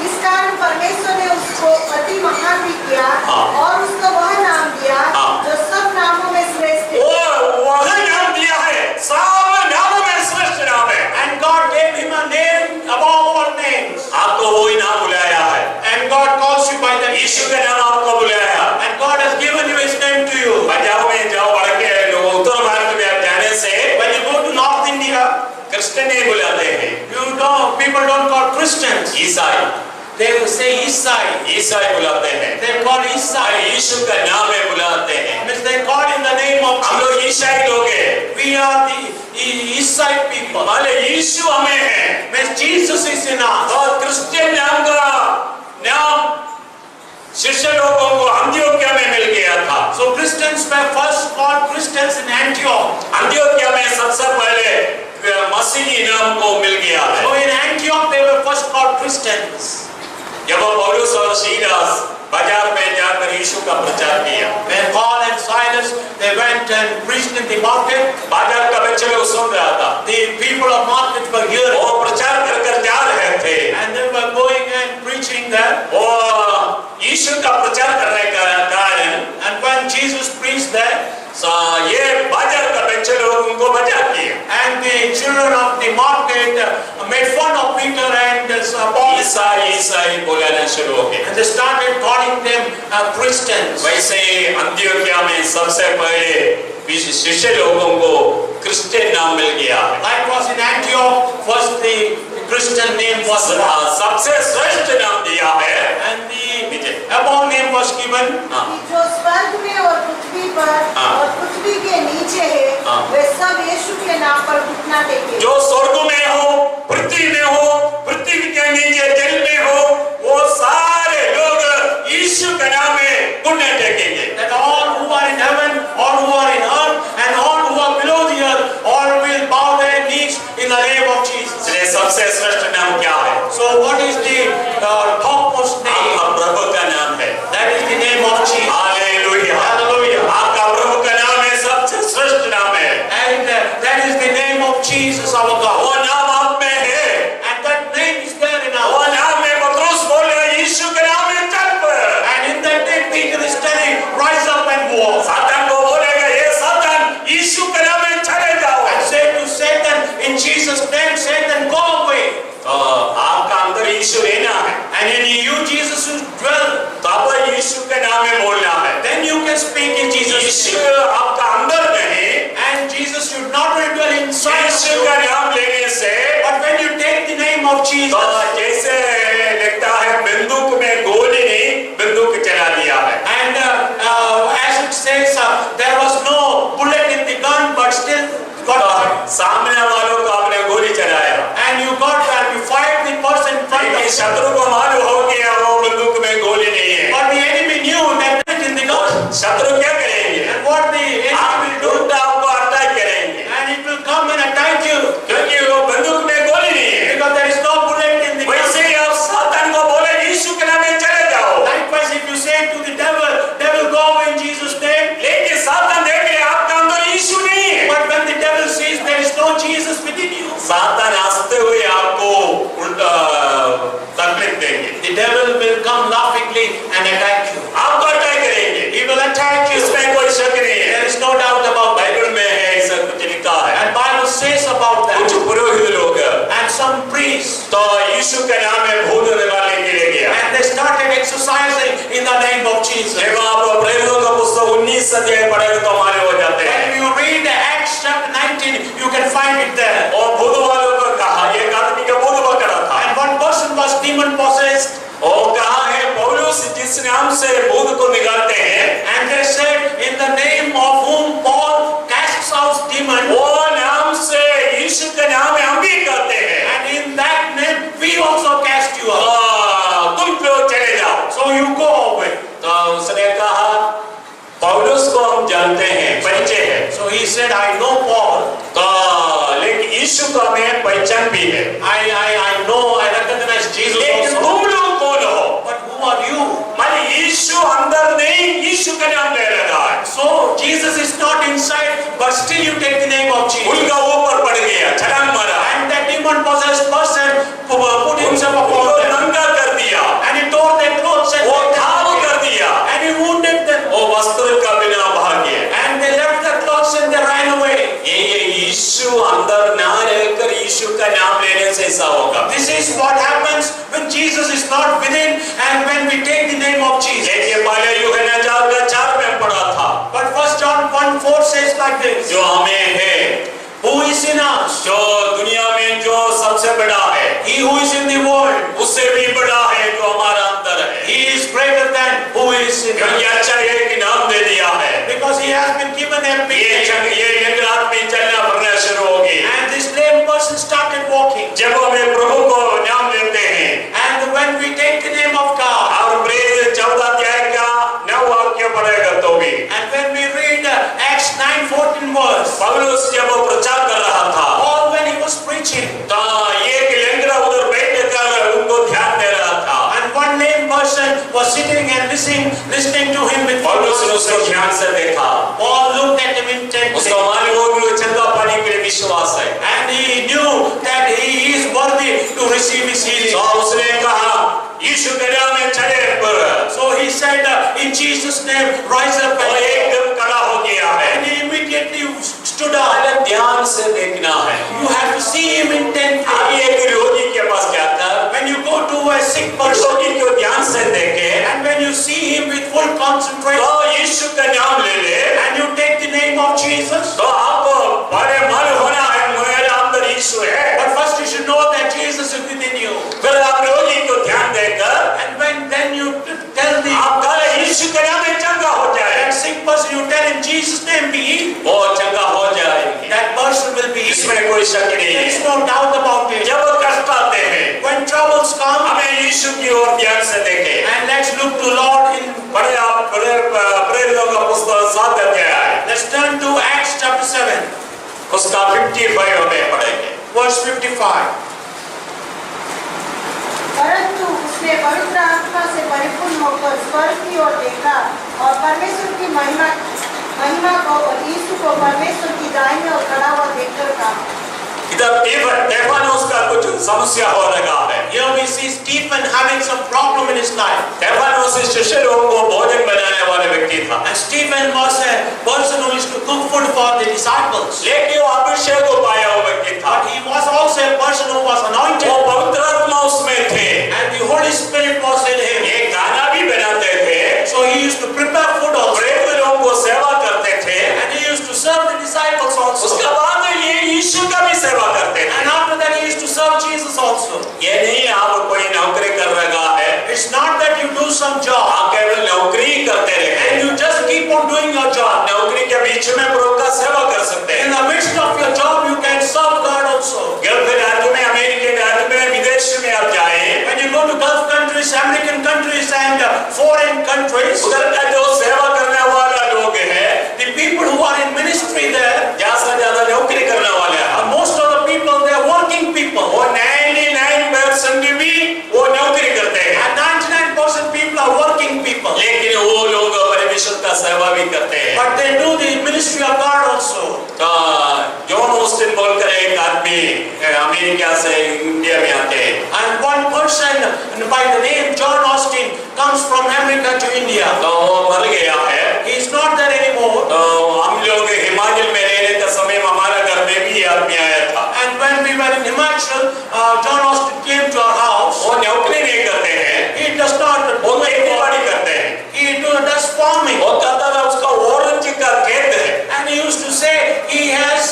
इस कारण परमेश्वर ने उसको अति महान भी किया हाँ। और उसको वह नाम दिया हाँ। जो सब नामों में श्रेष्ठ है। वह नाम दिया है, सब नामों में श्रेष्ठ नाम है। And God gave him a name above all names. आपको वही नाम बुलाया है। And God calls you by that name. यीशु का नाम आपको बुलाया। And God has given you his name to you. Punjab में जाओ बढ़ के लोग उत्तर भारत में आप जाने से When you go to North India, Christian नहीं बुलाते हैं। people don't call Christians. ईसाई They will say Isai. ईसाई बुलाते हैं। They call Isai. यीशु का नाम में बुलाते हैं। Means they call in the name of हम Jesus. लोग ईसाई लोग हैं। We are the Isai people. माले यीशु हमें है। Means Jesus is in us. और क्रिश्चियन नाम का नाम शिष्य लोगों को अंत्योक्या में मिल गया था। So Christians were first called Christians in Antioch. अंत्योक्या में सबसे पहले मसीही नाम को मिल गया है। So in Antioch they were first called Christians. जब पौलुस और सीलास बाजार में जाकर यीशु का प्रचार किया। When Paul and Silas, they went and preached in the market. बाजार का बच्चे लोग सुन रहा था, The people of market were hearing. वो प्रचार कर कर जा रहे थे, And they were going and preaching there. वो यीशु का प्रचार करने का कारण, And when Jesus preached there, ये बाजार का बच्चे लोग उनको मजाक किया। and the children of the market made fun of Peter and Paul. ईसाई बोलना शुरू हो गए। And they started calling them Christians. वैसे अंत्योकिया में सबसे पहले शिष्य लोगों को क्रिश्चियन नाम मिल गया। Like was in Antioch, first the Christian name was सबसे श्रेष्ठ नाम दिया है, and the above name was given. कि जो स्वर्ग में और पृथ्वी पर और पृथ्वी के नीचे है वे सब यीशु के नाम पर घुटना टेके। जो स्वर्ग में हो, पृथ्वी में हो, पृथ्वी के नीचे जल में हो, वो सारे लोग यीशु के नाम में घुटने टेकेंगे। That all who are in heaven, all who are in earth, and all who are below the earth, all will bow their knees in the name of Jesus. इसलिए सबसे श्रेष्ठ नाम क्या है? So what is the topmost name? आपका प्रभु का नाम है। That is the name of Jesus. Hallelujah, Hallelujah. आपका प्रभु का नाम है, सबसे श्रेष्ठ नाम है। And that is the name of Jesus our God. वो नाम आप में है, And that name is there in वो us. नाम में पतरस बोले यीशु के नाम में चल पड़। And in that name Peter is telling, rise up and walk. सातान को बोलेगा, ये सातान यीशु के नाम में चले जाओ। And say to Satan, in Jesus' name, Satan, go away. तो आपका अंदर यीशु रहना है, And in you, Jesus will dwell. तो आपको यीशु के नाम में बोलना है। Then you can speak in Jesus' Yeshu name. आपका अंदर नहीं, And Jesus should not only dwell inside Yeshu you, का नाम लेने से but when you take the name of तो Jesus, जैसे लगता है बंदूक में गोली नहीं, बंदूक चला दिया है। and as it says, there was no bullet in the gun, but still got तो सामने वालों को आपने गोली चलाया, and you got that, you fired the person in front of लेकिन you. शत्रु को मालूम हो गया वो बंदूक में गोली नहीं है। But the enemy knew that bullet in the gun. शत्रु क्या करेंगे? And what the enemy will do, उल्टा आपको अटैक करेंगे, and it will come and attack you, क्योंकि वो बंदूक में गोली नहीं है। because there is no bullet in the gun. वैसे ही आप सातान को बोले यीशु के नाम में चले जाओ, Likewise, if you say to the devil, go away in Jesus' name, लेकिन सातान देख ले आपका अंदर यीशु नहीं है। but when the devil sees there is no Jesus within you, सातान हंसते हुए आपको उल्टा तकलीफ देंगे, the devil will come laughingly and attack you. आपको अटैक करेंगे। He will attack you. इसमें कोई शक नहीं है। There is no doubt about that. Bible में है, ऐसा कुछ लिखा है। And Bible says about कुछ that. पुरोहित लोग And some priests, तो यीशु के नाम में भूत निकालने के लिए गया। and they started exercising in the name of Jesus. जब आप प्रेरितों का पुस्तक 19 अध्याय पढ़ेंगे तो हमारे हो जाते हैं। When you read Acts chapter 19, you can find it there. और भूत वालों को कहा, एक आदमी का भूत पकड़ा था। And one person was demon possessed, और कहा है पौलुस जिस नाम से भूत को निकालते हैं, and they said, in the name of whom Paul casts out demons, वो नाम से यीशु के नाम में हम भी करते हैं। and in that name we also cast you out. तुम लोग चले जाओ। So you go away. तो उसने कहा पौलुस को हम जानते हैं, परिचय है। So he said, I know Paul. तो लेकिन यीशु का हमें पहचान भी है। I know, I recognize Jesus लेकिन also. तुम लोग कौन हो? But who are you? माने यीशु अंदर नहीं, यीशु का नाम ले रहा है। So Jesus is not inside, but still you take the name of Jesus. उनका ऊपर पड़ गया, छलांग मारा, And that demon possessed person put himself upon उनको them, नंगा कर दिया, and he tore their clothes and वो laid them घाव again. कर दिया, And he wounded them, वो वस्त्र का बिना भाग गया। and they left their clothes and they ran away. ये यीशु अंदर ना रहकर यीशु का नाम लेने से ऐसा होगा। This is what happens when Jesus is not within, and when we take the name of Jesus. देखिए पहले यूहन्ना 4:4 में पढ़ा था, But 1 John 1:4 says like this, जो हमें है, who is in us, जो दुनिया में जो सबसे बड़ा है, he who is in the world, उससे भी बड़ा है जो हमारा अंदर है। he is greater than who is in क्योंकि us. अच्छा है कि नाम दे दिया है, Because he has been given a big name. ये एक रात में चलना फिरना शुरू होगी। And this lame person started walking. जब हमें प्रभु को नाम लेते हैं, And when we take the name of God, और प्रेरित 14 अध्याय का 9 वाक्य पढ़ेगा तो भी, and when we read Acts 9:14 verse, पौलुस जब वो प्रचार कर रहा था, Paul when he was preaching, तो एक लंगड़ा उधर बैठ कर उनको ध्यान दे रहा था। and one lame person was sitting and listening to him with पौलुस ने उसको ध्यान से देखा। Paul looked at him intently. उसका मालूम हो कि वो चंगा पाने के लिए विश्वास है। And he knew that he is worthy to receive his healing. तो उसने कहा यीशु के नाम में चढ़े पर। So he said, in Jesus' name, rise up. और एकदम खड़ा हो गया है। And he immediately stood up. पहले ध्यान से देखना है। You have to see him intently. अभी एक रोगी के पास जाता। When you go to a sick person, रोगी को ध्यान से देखे। and when you see him with full concentration, तो यीशु का नाम ले ले। and you take the name of Jesus, तो आपको बड़े मालूम होना है मेरे अंदर यीशु है। but first you should know that Jesus is within you. फिर आप रोगी को ध्यान देकर And then you tell the आप कहे यीशु के नाम में चंगा हो जाए। that sick person, you tell in Jesus' name be healed, वो चंगा हो जाएगी। that person will be healed. इसमें कोई शक नहीं There is है। no doubt about it. जब कष्ट आते हैं When troubles come, हमें यीशु की ओर ध्यान से देखें। and let's look to Lord in, पढ़े आप प्रेरितों का पुस्तक 7 अध्याय है। let's turn to Acts chapter 7, उसका 55 में पढ़ेंगे। verse 55. परंतु उसने पवित्र आत्मा से परिपूर्ण होकर स्वर्ग की ओर देखा और परमेश्वर की महिमा को और यीशु को परमेश्वर की दाहिनी ओर खड़ा हुआ देखकर कहा। इधर स्टेफानोस का कुछ समस्या हो लगा है। Here we see Stephen having some problem in his life. Stefanos शिष्यों को भोजन बनाने वाले व्यक्ति था। And Stephen was a person who used to cook food for the disciples. लेकिन वो अभिषेक को पाया हुआ व्यक्ति था। But he was also a person who was anointed. वो पवित्र आत्मा उसमें थे। And the Holy Spirit was in him. ये खाना भी बनाते थे। So he used to prepare food also. प्रेरित लोगों को सेवा करते थे। And he used to serve the disciples also. उसके बाद ये यीशु का भी सेवा करते थे। And after that he used to serve Jesus also. ये नहीं आप कोई नौकरी कर रहा है। It's not that you do some job. आप केवल नौकरी करते रहे। And you just keep on doing your job. नौकरी के बीच में प्रभु का सेवा कर सकते हैं। In the midst of your job you can serve God also. Gulf राज्य में, अमेरिकी राज्य में, विदेश में आप जाएं। When you go to Gulf countries, American countries and foreign countries, उधर का जो सेवा करने वाला लोग हैं, the people who are in ministry there, ज्यादा नौकरी करने वाले हैं। most of the people they are working people. वो 99% भी वो नौकरी करते हैं। And 99% people are working people. लेकिन वो लोग परमेश्वर का सेवा भी करते हैं। But they do the ministry of God also. तो जॉन ऑस्टिन बोलकर एक आदमी अमेरिका से इंडिया में आते हैं। And one person by the name John Austin comes from America to India. तो वो मर गया है। He is not there anymore. तो हम लोग हिमाचल में रहने का समय हमारा घर में भी आदमी आया था। And when we were in Himachal, John Austin came to our house. वो नौकरी नहीं करते हैं। He does not. वो खेती-बाड़ी करते हैं। He does farming. वो कहता था उसका ऑरेंज का खेत है। And he used to say he has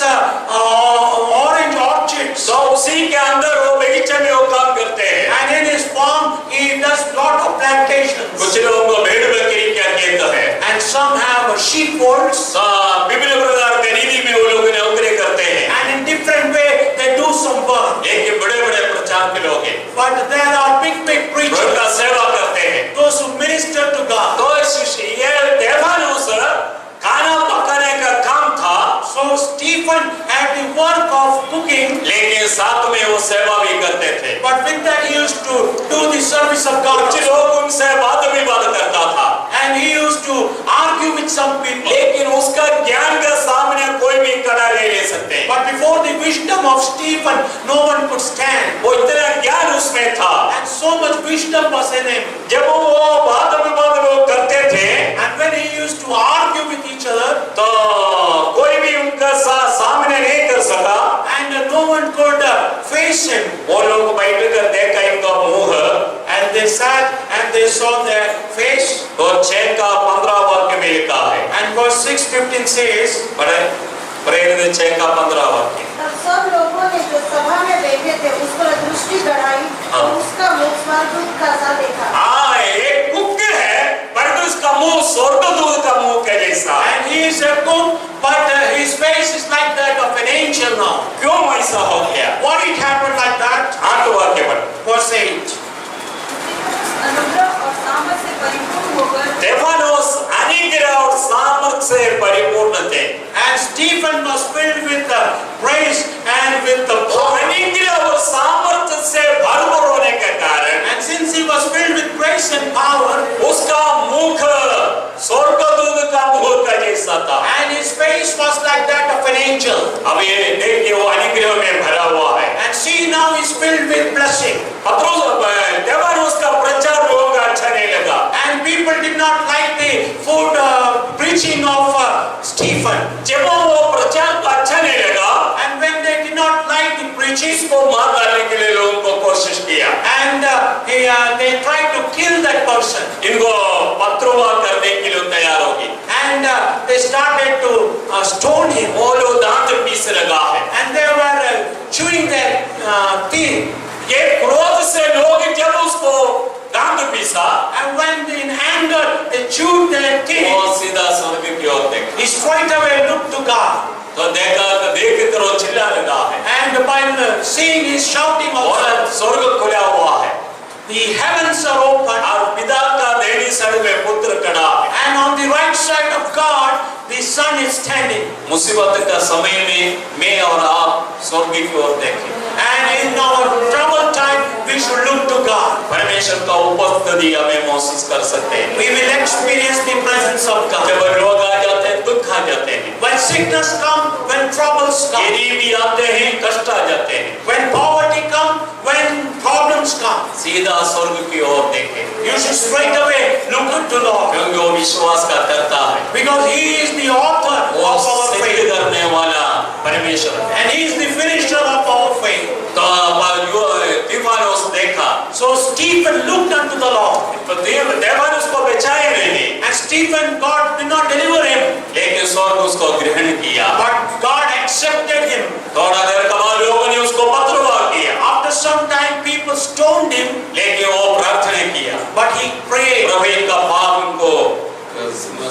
orange orchards. तो उसी के अंदर वो बगीचे में वो काम करते हैं। And in his farm he does lot of plantations. कुछ लोगों को भेड़ बकरी का खेत है। And some have sheepfolds. विभिन्न प्रकार के रीति में वो लोग नौकरी करते हैं। And in different way they do some work. एक बड़े-बड़े प्रचार के लोग हैं। But there are big preachers. प्रभु का सेवा करते हैं। Those who minister to God. तो ये स्टेफानोस खाना पकाने का काम था। So Stephen had the work of cooking. लेकिन साथ में वो सेवा भी करते थे। But with that he used to do the service of God. कुछ लोग उनसे बात करता था। And he used to argue with some people. लेकिन उसका ज्ञान के सामने कोई भी खड़ा नहीं ले सकते। But before the wisdom of Stephen, no one could stand. वो इतना ज्ञान उसमें था। And so much wisdom was in him. जब वो बात लोग करते थे, And when he used to argue with each other, तो कोई भी उनका सामने नहीं कर सका। and no one could face him. वो लोग बैठ कर देखा इनका मुंह, And they sat and they saw their face. तो 6 का 15 वाक्य में लिखा है। And verse 6:15 says, पढ़े प्रेरित 6 का 15 वाक्य। तब सब लोगों ने जो सभा में बैठे थे उस पर दृष्टि गड़ाई और उसका मुख स्वर्गदूत का सा देखा। हाँ, एक कुक है, पर उसका मुंह स्वर्गदूत का मुंह के जैसा। and he is a cook, but his face is like that of an angel now. क्यों ऐसा हो गया? What it happened like that? 8 वाक्य पढ़। Verse 8. अनुग्रह और सामर्थ से परिपूर्ण होकर स्टेफानोस अनुग्रह और सामर्थ से परिपूर्ण थे। And Stephen was filled with praise and with the वो power. अनुग्रह और सामर्थ से भरपूर होने के कारण And since he was filled with praise and power, अब ये देखिए वो अनुग्रह में भरा हुआ है। And see, now he's filled with blessing. पत्रोस स्तेफानोस का प्रचार लोगों को अच्छा नहीं लगा। And people did not like the food preaching of Stephen. जब वो प्रचार को अच्छा नहीं लगा, And when they did not like the preaching, इसको मार डालने के लिए लोगों को कोशिश किया। and they tried to kill that person. इनको पत्रोवा करने के लिए तैयार होगी। And they started to stone him. वो लोग दांत पीस लगा है। And they were chewing their teeth. ये क्रोध से लोग जब उसको दांत पीसा, And when in anger they chewed their teeth, वो सीधा स्वर्ग की ओर देखा। he straight away looked to God. तो देखा तो देख कर वो चिल्ला लगा है। And while seeing his shouting और also, स्वर्ग खुला हुआ है the heavens are open. और पिता का दाहिनी साइड में पुत्र खड़ा है। And on the right side of God, the Son is standing. मुसीबत का समय में मैं और आप स्वर्ग की ओर देखें। And in our troubled time, we should look to God. परमेश्वर का उपस्थिति हमें महसूस कर सकते हैं। We will experience the presence of God. जब रोग आ जाते हैं, दुख आ जाते हैं, When sickness comes, when troubles come, गरीबी आते हैं, कष्ट आ जाते हैं, when poverty comes, when problems come, सीधा स्वर्ग की ओर देखें, you should straight away look unto Lord. क्योंकि वो विश्वास का करता है। Because He is the author वो of our सिद्ध faith. करने वाला परमेश्वर है। And He is the finisher of our faith. तो स्तेफानोस देखा, So Stephen looked unto the Lord. तो स्तेफानोस को बचाया नहीं, And Stephen, God did not deliver him, लेकिन स्वर्ग उसको ग्रहण किया। but God accepted him. थोड़ा देर के बाद लोगों ने उसको पत्रोवा किया, After some time, people stoned him, लेकिन वो प्रार्थना किया, but he prayed, प्रभु इनका पाप उनको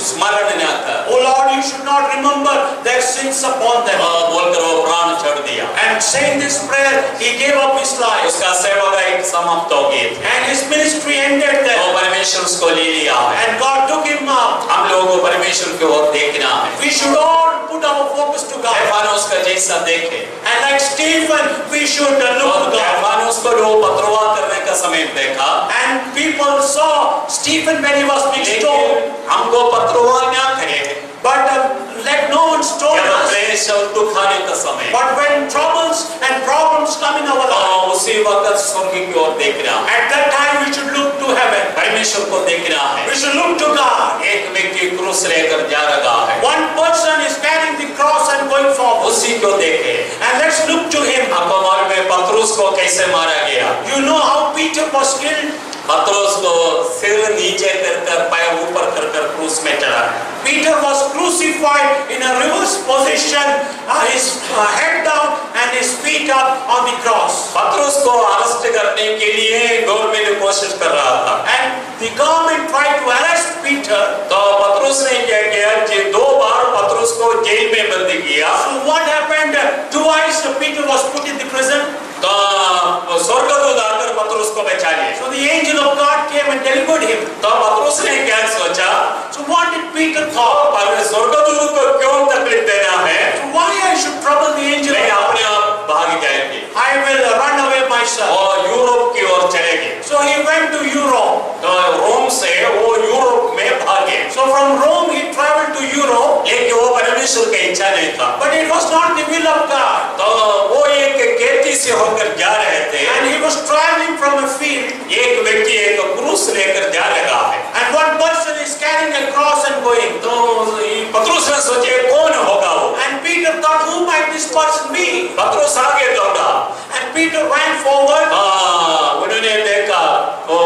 स्मरण न आता। "Oh Lord, you should not remember their sins upon them." बोलकर वो प्राण छोड़ दिया। And saying this prayer, he gave up his life. उसका सेवा का एक समाप्त हो गई थी। And his ministry ended वो there. परमेश्वर उसको ले लिया है। And God took him up. हम लोगों को परमेश्वर की ओर देखना है। We should all put our focus to God. स्तेफानोस का जैसा देखे, And like Stephen, we should look to God. स्तेफानोस को लोग पत्रोवा करने का समय देखा, And people saw Stephen when he was being stoned. लेकिन हमको पत्रोवा ना करे, But let no one stone जब us. क्लेश और दुख आने का समय, But when troubles and problems come in our life, तो उसी वक्त स्वर्ग की ओर देखना है। at that time we should look to heaven. परमेश्वर को देखना है। We should look to God. एक व्यक्ति क्रूस लेकर जा रहा है, One person is carrying the cross and going forward. उसी को देखे। And let's look to him. आपको मालूम है पत्रोस को कैसे मारा गया? You know how Peter was killed? पत्रोस को सिर नीचे कर पैर ऊपर कर क्रूस में चढ़ा। Peter was crucified in a reverse position, his head down and his feet up on the cross. पत्रोस को अरेस्ट करने के लिए गवर्नमेंट कोशिश कर रहा था। And the government tried to arrest Peter. तो पत्रोस ने क्या किया? दो बार पत्रोस को जेल में बंदी किया। So what happened? Twice Peter was put in the prison. तो स्वर्गदूत आकर पत्रोस को बचा लिया। So the angel of God came and delivered him. तो पत्रोस ने क्या सोचा? So what did Peter thought? पर स्वर्गदूत को क्यों तकलीफ देना है? So why I should trouble the angel of मैं God? अपने आप भाग जाएंगे I will run away myself. और यूरोप की ओर चलेंगे। So he went to Europe. तो रोम से वो यूरोप में भागे, So from Rome he traveled to Europe. लेकिन वो परमेश्वर की इच्छा नहीं था। But it was not the will of God. तो वो एक खेती से होकर जा रहे थे, And he was traveling from a field. एक व्यक्ति एक क्रूस लेकर जा रहा है। And one person is carrying a cross and going. तो पत्रोस ने सोचे कौन होगा वो? And Peter thought, who might this person be? पत्रोस आगे दौड़ा। And Peter ran forward. उन्होंने देखा ओ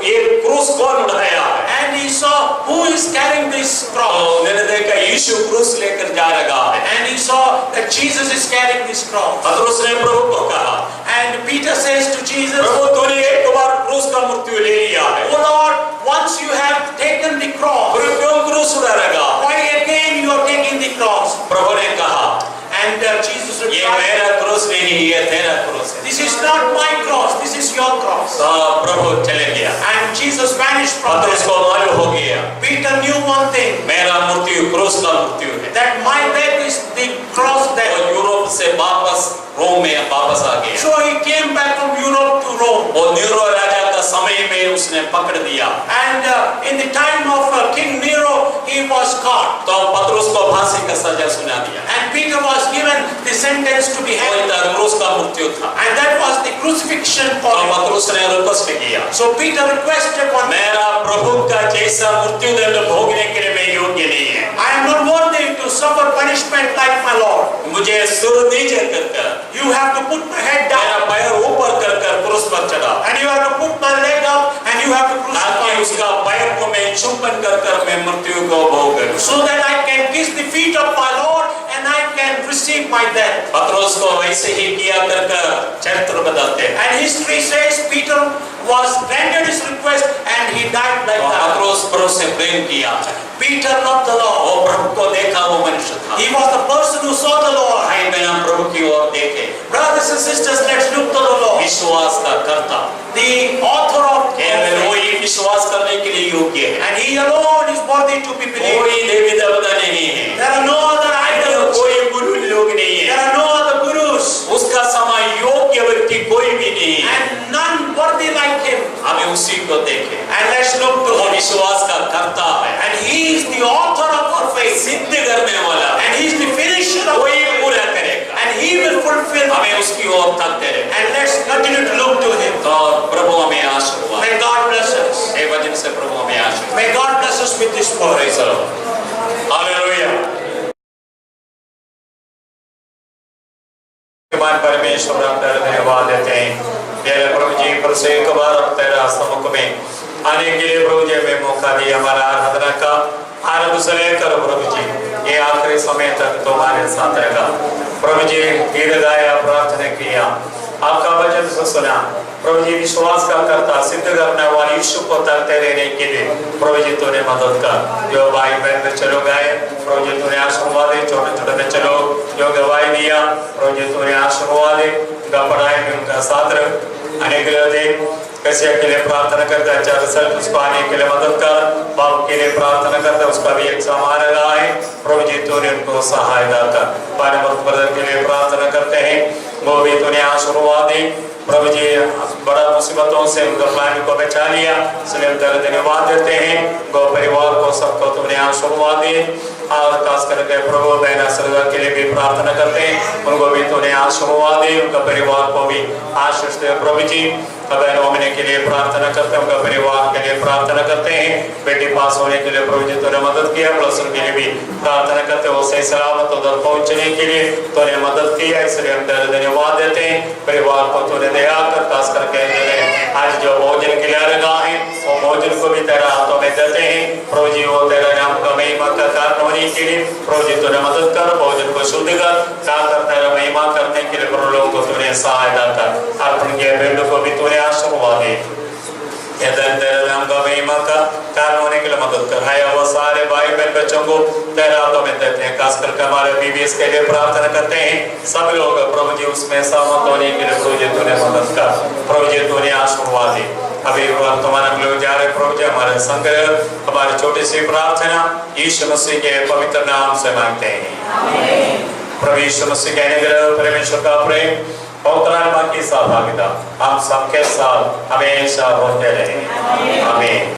ये क्रूस कौन उठाया है? And he saw who is carrying this cross. उन्होंने देखा यीशु क्रूस लेकर जा रहा है। And he saw that Jesus is carrying this cross. पत्रोस ने प्रभु को कहा, And Peter says to Jesus, प्रभु तूने एक बार क्रूस का मृत्यु ले लिया है, "Oh Lord, once you have taken the cross, फिर क्यों क्रूस उड़ा रहा? why again you are taking the cross?" प्रभु ने कहा, And Jesus ये replied, मेरा क्रूस नहीं, ये तेरा क्रूस है। "This is not my cross, this is your cross." तो प्रभु चले गया। And Jesus vanished from पत्रोस there. को मालूम हो गया Peter knew one thing, मेरा मृत्यु क्रूस का मृत्यु है। that my death is the cross और death. यूरोप से वापस रोम में वापस आ गया। So he came back from Europe to Rome. वो नीरो राजा का समय में उसने पकड़ दिया। And in the time of King Nero, he was caught. तो पत्रोस को फांसी का सजा सुना दिया। And Peter was given the sentence to be वही hanged. था क्रूस का मृत्यु था। And that was the crucifixion for और him. पतरस ने रिक्वेस्ट किया, So Peter requested one, मेरा प्रभु का जैसा मृत्यु दंड भोगने के लिए मैं योग्य नहीं है। I am not worthy to suffer punishment like my Lord. मुझे सिर नीचे कर You have to put my head मेरा down पैर ऊपर कर क्रूस पर चढ़ा, and you have to put my leg up and you have to crucify ताकि me उसका पैर को मैं चुंबन कर मैं मृत्यु को भोग करूं। so that I can kiss the feet of my Lord and I can receive my death. पतरस को वैसे ही किया कर चरित्र बताते हैं। And history says Peter was granted his request and he died like that. पतरस प्रभु से प्रेम किया, Peter loved the Lord. वो प्रभु को देखा, वो मनुष्य था। He was the person who saw the Lord. भाई बहन हम प्रभु की ओर देखे, Brothers and sisters, let's look to the Lord. विश्वास का कर्ता, The author of केवल faith. वही विश्वास करने के लिए योग्य है। And he alone is worthy to be believed. कोई देवी देवता नहीं है, There are no other idols. कोई गुरु लोग नहीं There है, are no other gurus. उसका समान योग्य व्यक्ति कोई भी नहीं है। And none worthy like him. हमें उसी को देखें, And let's look to वो him. विश्वास का कर्ता है, And he is the author of our faith. सिद्ध करने वाला, And he is the finisher of our कोई faith. पूरा करेगा। And he will fulfill. हमें उसकी ओर तकते रहे And let's continue to look to him. और प्रभु हमें आशीर्वाद, May God bless us. हे वचन से प्रभु हमें आशीर्वाद। May God bless us with this word. Praise the Lord. Hallelujah. परमेश्वर हम तेरे धन्यवाद देते हैं तेरे प्रभु जी पर से एक बार हम तेरा सम्मुख में आने के लिए प्रभु जी हमें मौका दिया, हमारा आराधना का आरंभ से लेकर प्रभु जी ये आखिरी समय तक तुम्हारे साथ रहेगा। प्रभु जी गीत गाया, प्रार्थना किया, आपका वचन सुना, प्रभु जी विश्वास का करता सिद्ध करने वाले यीशु को तकते रहने के लिए प्रभु जी तूने मदद कर। जो भाई बहन चलो गए प्रभु जी तूने आशीर्वाद दे, छोटे छोटे बच्चे लोग जो गवाही दिया प्रभु जी तूने आशीर्वाद दे, उनका पढ़ाई में उनका साथ रख, अनेक दे कैसे के लिए प्रार्थना करता है, अच्छा रिजल्ट उसको आने के लिए मदद कर, बाप के लिए प्रार्थना करता है उसका भी एक सामान रहा है प्रभु जी तूने उनको सहायता कर। पानी ब्रदर के लिए प्रार्थना करते हैं, वो भी तूने आशीर्वाद दे प्रभु जी, बड़ा मुसीबतों से उनका प्लान को बचा लिया, इसलिए हम तेरे धन्यवाद देते हैं। गो परिवार को सबको तुमने आशीर्वाद दे और खास करके प्रभु बहना सरदार के लिए भी प्रार्थना करते हैं, उनको भी तूने आशीर्वाद दे, उनका परिवार को भी आशीष दे प्रभु जी। बहन होने के लिए प्रार्थना करते हैं, उनका परिवार के लिए प्रार्थना करते हैं, बेटी पास होने के लिए प्रभु जी तूने मदद किया, प्लस उनके लिए भी प्रार्थना करते हैं, वो सही सलामत उधर पहुंचने के लिए तूने मदद किया, इसलिए हम तेरे धन्यवाद देते हैं। परिवार को तूने दया कर, खास करके आज जो भोजन के लिए लगा है वो भोजन को भी तेरा हाथों में देते हैं प्रभु जी, वो तेरा नाम का महिमा का कारण होने के लिए प्रभु जी तूने मदद कर, भोजन को शुद्ध कर, जाकर तेरा महिमा करने के लिए प्रभु लोगों को तूने सहायता कर, अर्पण के भेड़ को भी तूने आशीर्वाद दे, तेरे नाम का महिमा का कारण होने के लिए मदद कर। है वो सारे भाई बहन बच्चों को तेरे हाथों में देते हैं, खास करके हमारे बीबीएस के लिए प्रार्थना करते हैं, सब लोग प्रभु जी उसमें सहमत होने के लिए प्रभु जी तूने मदद कर, प्रभु जी तूने आशीर्वाद दे। अभी वर्तमान हम लोग जा रहे प्रभु जी, हमारे संग्रह हमारी छोटी सी प्रार्थना यीशु मसीह के पवित्र नाम से मांगते हैं। प्रभु यीशु मसीह के अनुग्रह, परमेश्वर का प्रेम, पवित्र आत्मा की सहभागिता हम सबके साथ हमेशा होते रहे। आमीन।